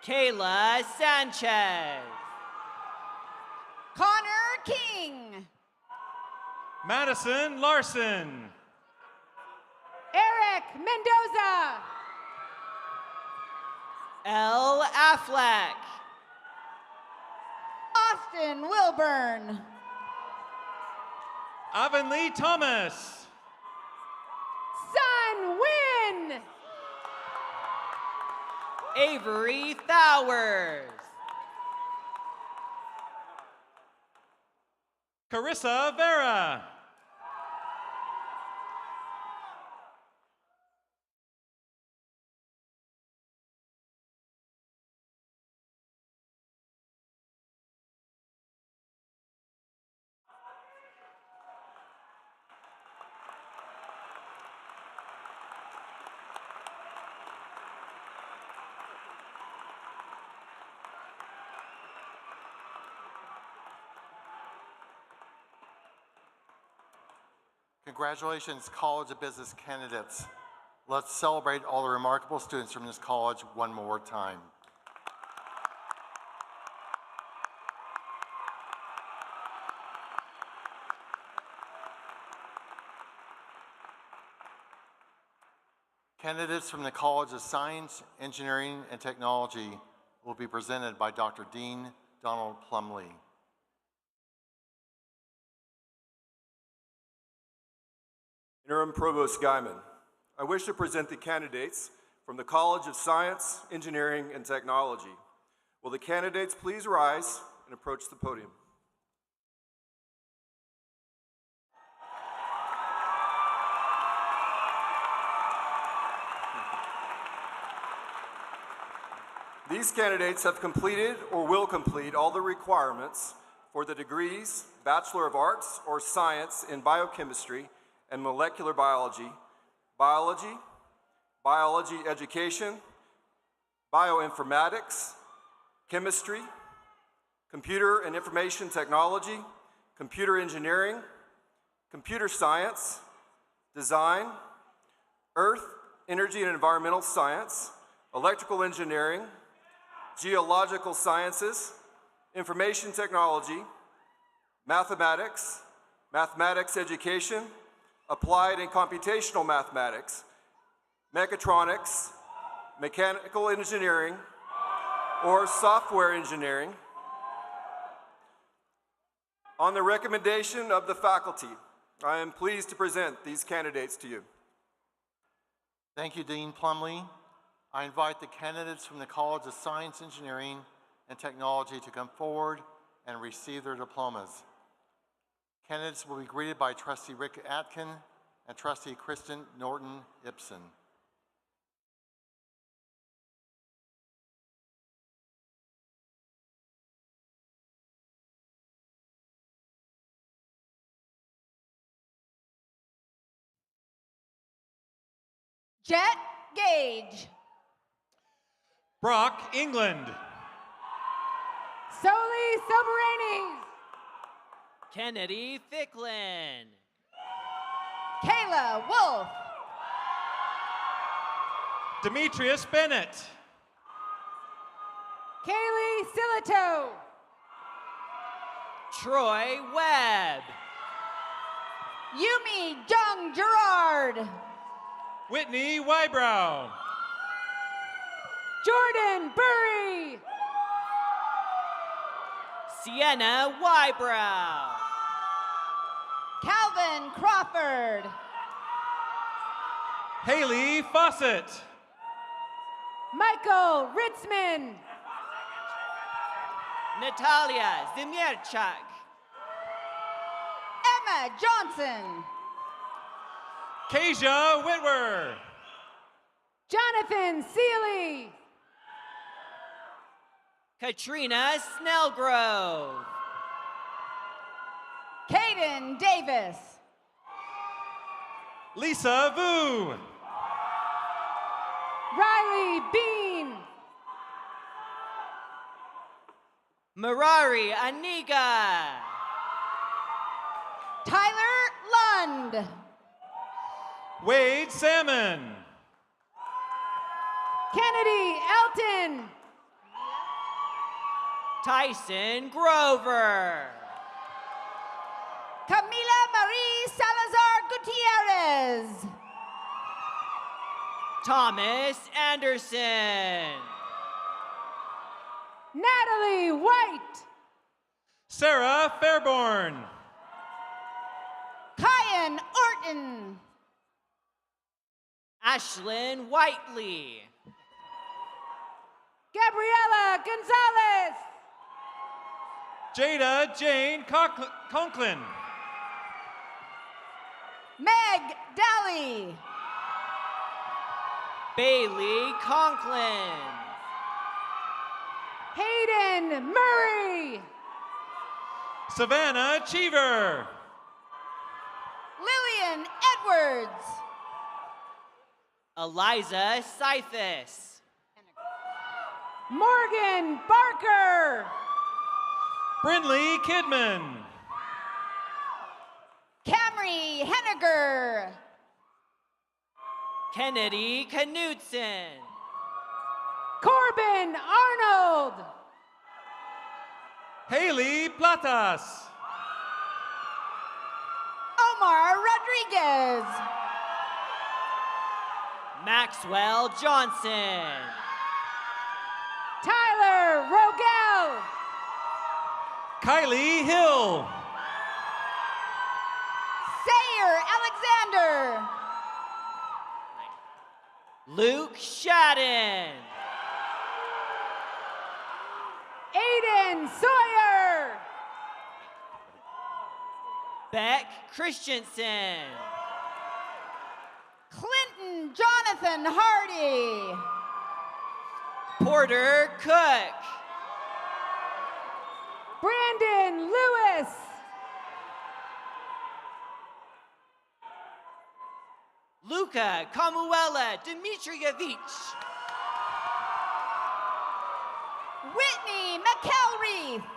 Kayla Sanchez. Connor King. Madison Larson. Eric Mendoza. Elle Affleck. Austin Wilburn. Avonlea Thomas. Sun Win. Avery Thowers. Carissa Vera. Congratulations, College of Business candidates. Let's celebrate all the remarkable students from this college one more time. Candidates from the College of Science, Engineering, and Technology will be presented by Dr. Dean Donald Plumley. Interim Provost Guyman, I wish to present the candidates from the College of Science, Engineering, and Technology. Will the candidates please rise and approach the podium? These candidates have completed or will complete all the requirements for the degrees Bachelor of Arts or Science in Biochemistry and Molecular Biology, Biology, Biology Education, Bioinformatics, Chemistry, Computer and Information Technology, Computer Engineering, Computer Science, Design, Earth, Energy and Environmental Science, Electrical Engineering, Geological Sciences, Information Technology, Mathematics, Mathematics Education, Applied and Computational Mathematics, Mechatronics, Mechanical Engineering, or Software Engineering. On the recommendation of the faculty, I am pleased to present these candidates to you. Thank you, Dean Plumley. I invite the candidates from the College of Science, Engineering, and Technology to come forward and receive their diplomas. Candidates will be greeted by Trustee Rick Atkin and Trustee Kristen Norton Ibsen. Jet Gage. Brock England. Soli Soberanes. Kennedy Ficklin. Kayla Wolf. Demetrius Bennett. Kaylee Silito. Troy Webb. Yumi Jung Gerard. Whitney Wybrow. Jordan Burry. Sienna Wybrow. Calvin Crawford. Haley Fawcett. Michael Ritzman. Natalia Zimirchak. Emma Johnson. Kasia Whitwer. Jonathan Seeley. Katrina Snellgrove. Caden Davis. Lisa Vu. Riley Bean. Marari Aniga. Tyler Lund. Wade Salmon. Kennedy Elton. Tyson Grover. Camila Marie Salazar Gutierrez. Thomas Anderson. Natalie White. Sarah Fairborn. Kyan Orton. Ashlyn Whiteley. Gabriela Gonzalez. Jada Jane Conklin. Meg Daly. Bailey Conklin. Hayden Murray. Savannah Cheever. Lillian Edwards. Eliza Sythis. Morgan Barker. Brinley Kidman. Camry Henniger. Kennedy Knudsen. Corbin Arnold. Haley Platas. Omar Rodriguez. Maxwell Johnson. Tyler Rogel. Kylie Hill. Sayer Alexander. Luke Shadden. Aiden Sawyer. Beck Christensen. Clinton Jonathan Hardy. Porter Cook. Brandon Lewis. Luca Kamuela Dmitrievich. Whitney McElreath.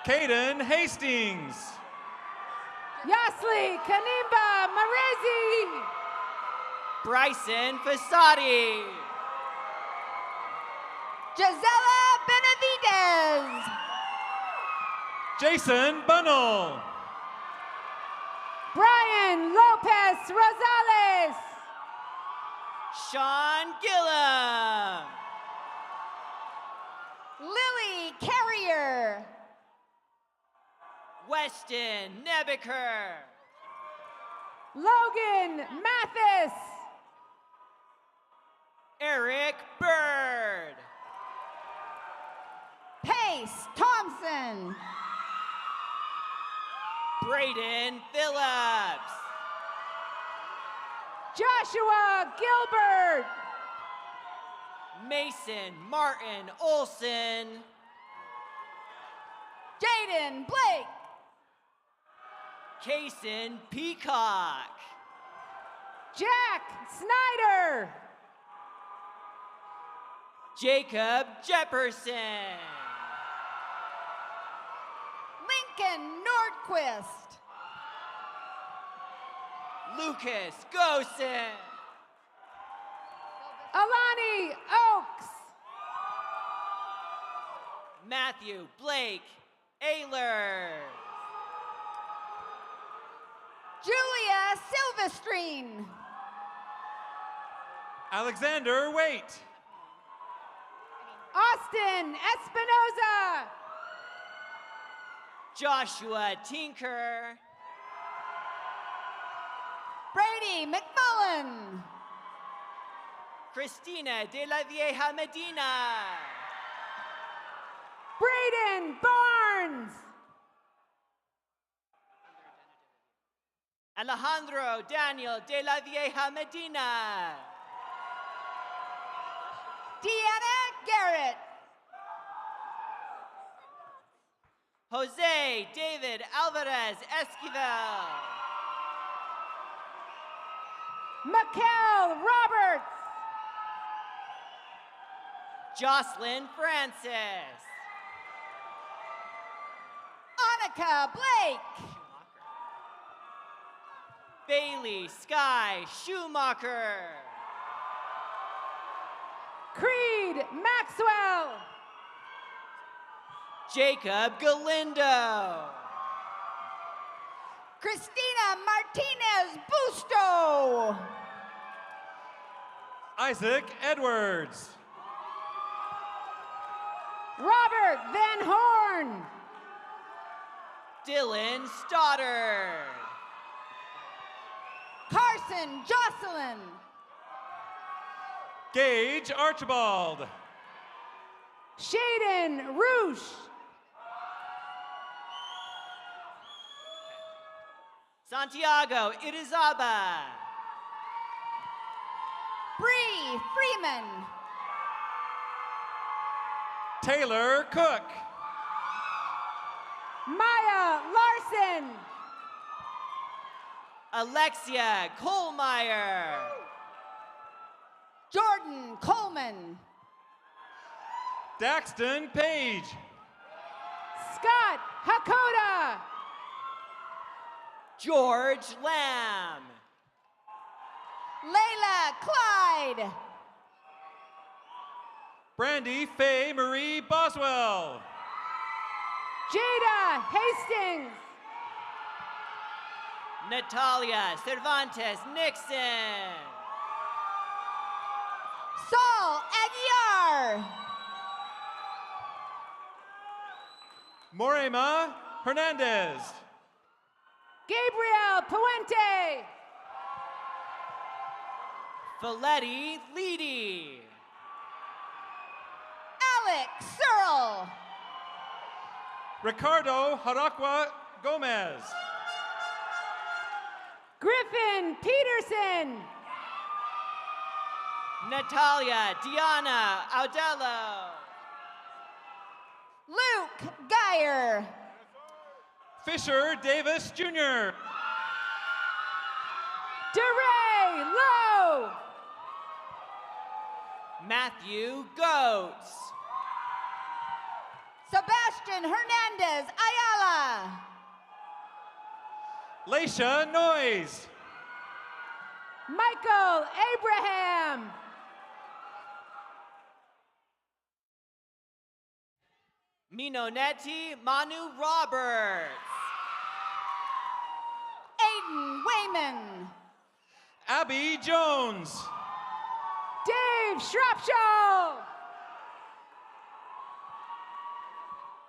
Caden Hastings. Yasli Kanimba Marezi. Bryson Fasadi. Gisela Benavidez. Jason Bunnell. Brian Lopez Rosales. Sean Gillum. Lily Carrier. Weston Nebeker. Logan Mathis. Eric Bird. Pace Thompson. Braden Phillips. Joshua Gilbert. Mason Martin Olson. Jaden Blake. Kaysen Peacock. Jack Snyder. Jacob Jefferson. Lincoln Nordquist. Lucas Gosen. Alani Oaks. Matthew Blake Ayler. Julia Silvestrine. Alexander Waite. Austin Espinoza. Joshua Tinker. Brady McMullen. Christina de la Vieja Medina. Braden Barnes. Alejandro Daniel de la Vieja Medina. Deanna Garrett. Jose David Alvarez Esquivel. Mikkel Roberts. Jocelyn Francis. Annika Blake. Bailey Sky Schumacher. Creed Maxwell. Jacob Galindo. Christina Martinez Busto. Isaac Edwards. Robert Van Horn. Dylan Stoddard. Carson Jocelyn. Gage Archibald. Shaden Roosh. Santiago Irizaba. Bree Freeman. Taylor Cook. Maya Larson. Alexia Kohlmeyer. Jordan Coleman. Daxton Page. Scott Hakoda. George Lamb. Layla Clyde. Brandy Faye Marie Boswell. Jada Hastings. Natalia Cervantes Nixon. Saul Aguiar. Morema Hernandez. Gabriel Puente. Valetti Leedy. Alex Searle. Ricardo Harakwa Gomez. Griffin Peterson. Natalia Diana Audello. Luke Geyer. Fisher Davis Jr. DeRay Lowe. Matthew Goetz. Sebastian Hernandez Ayala. Leisha Noyes. Michael Abraham. Minonetti Manu Roberts. Aiden Wayman. Abby Jones. Dave Shropshire.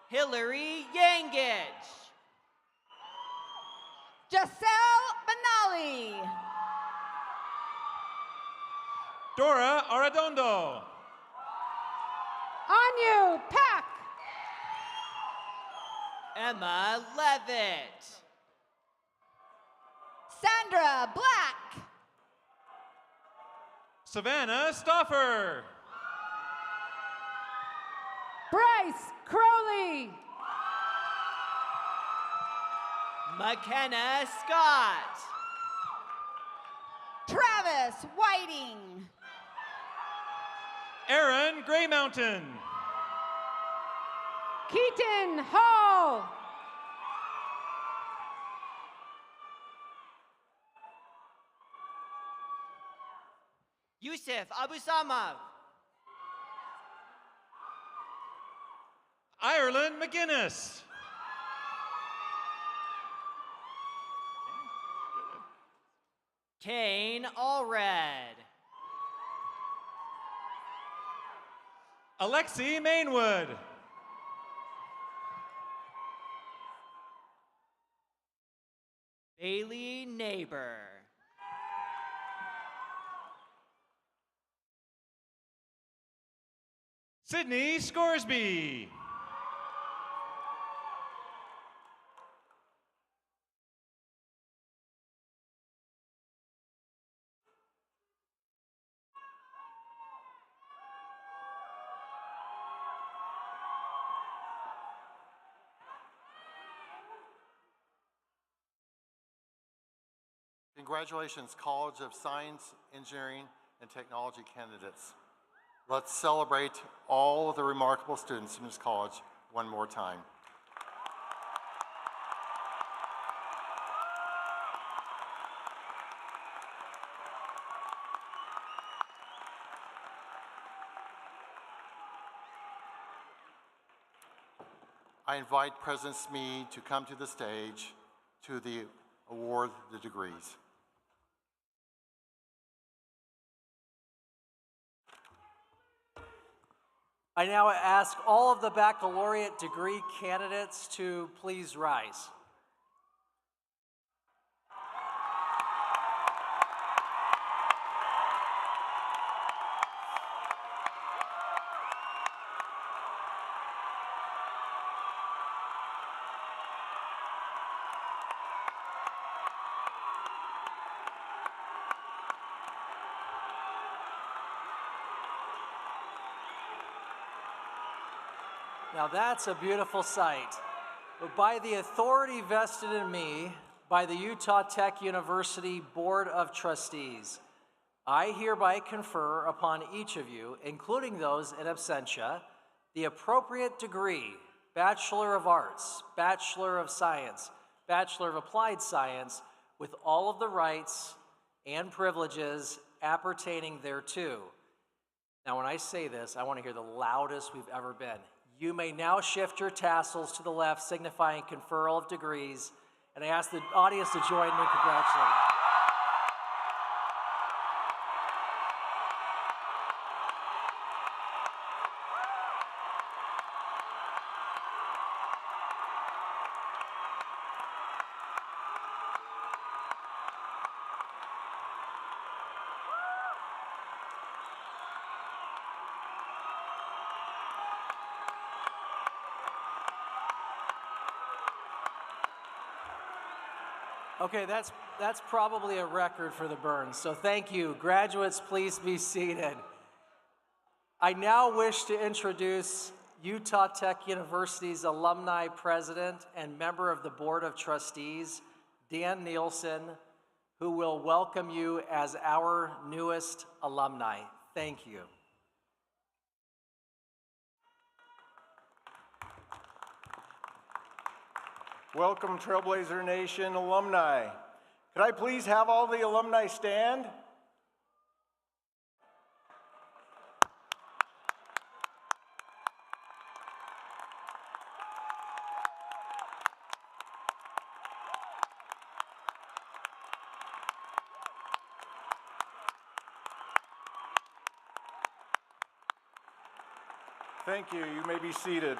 Hillary Yangich. Giselle Benali. Dora Arredondo. Anu Pack. Emma Levitt. Sandra Black. Savannah Stoffer. Bryce Crowley. McKenna Scott. Travis Whiting. Aaron Gray Mountain. Keaton Hall. Yusuf Abusamov. Ireland McGinnis. Kane Allred. Alexi Mainwood. Bailey Neighbor. Sydney Scoresby. Congratulations, College of Science, Engineering, and Technology candidates. Let's celebrate all of the remarkable students in this college one more time. I invite President Smee to come to the stage to award the degrees. I now ask all of the baccalaureate degree candidates to please rise. Now that's a beautiful sight. But by the authority vested in me by the Utah Tech University Board of Trustees, I hereby confer upon each of you, including those in absentia, the appropriate degree, Bachelor of Arts, Bachelor of Science, Bachelor of Applied Science, with all of the rights and privileges appertaining thereto. Now when I say this, I want to hear the loudest we've ever been. You may now shift your tassels to the left, signifying conferral of degrees, and I ask the audience to join me in congratulating. Okay, that's probably a record for the Burns, so thank you. Graduates, please be seated. I now wish to introduce Utah Tech University's alumni president and member of the Board of Trustees, Dan Nielsen, who will welcome you as our newest alumni. Thank you. Welcome, Trailblazer Nation alumni. Could I please have all the alumni stand? Thank you. You may be seated.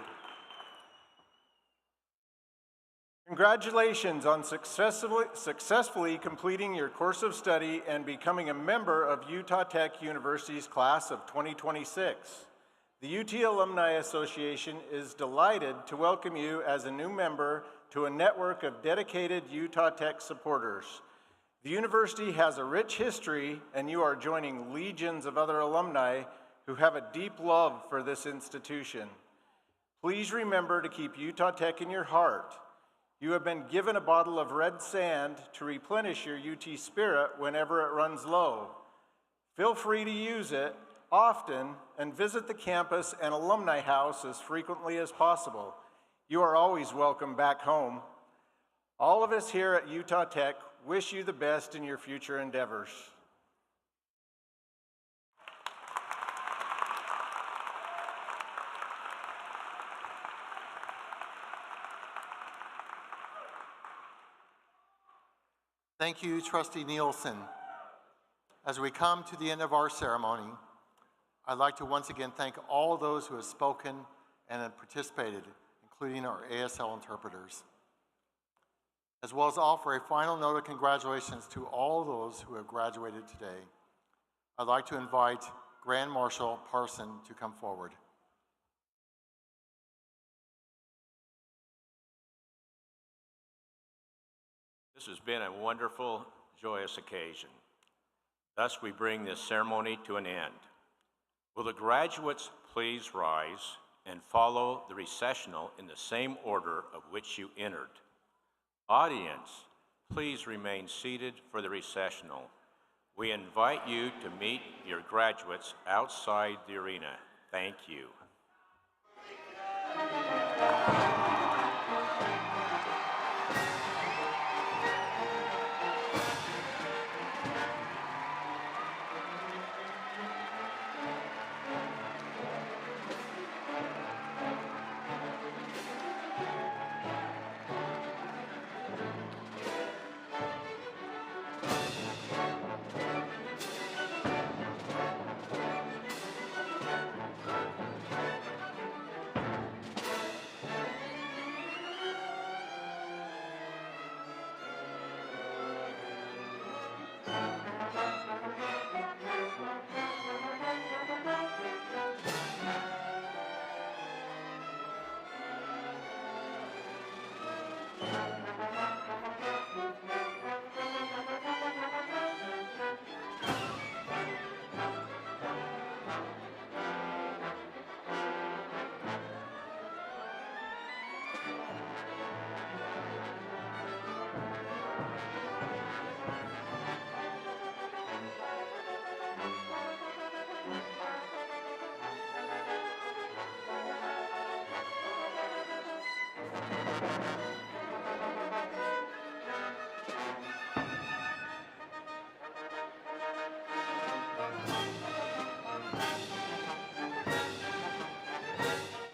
Congratulations on successfully completing your course of study and becoming a member of Utah Tech University's class of 2026. The UT Alumni Association is delighted to welcome you as a new member to a network of dedicated Utah Tech supporters. The university has a rich history, and you are joining legions of other alumni who have a deep love for this institution. Please remember to keep Utah Tech in your heart. You have been given a bottle of red sand to replenish your UT spirit whenever it runs low. Feel free to use it often and visit the campus and alumni house as frequently as possible. You are always welcome back home. All of us here at Utah Tech wish you the best in your future endeavors. Thank you, Trustee Nielsen. As we come to the end of our ceremony, I'd like to once again thank all those who have spoken and have participated, including our ASL interpreters, as well as offer a final note of congratulations to all those who have graduated today. I'd like to invite Grand Marshal Parson to come forward. This has been a wonderful, joyous occasion. Thus, we bring this ceremony to an end. Will the graduates please rise and follow the recessional in the same order of which you entered? Audience, please remain seated for the recessional. We invite you to meet your graduates outside the arena. Thank you.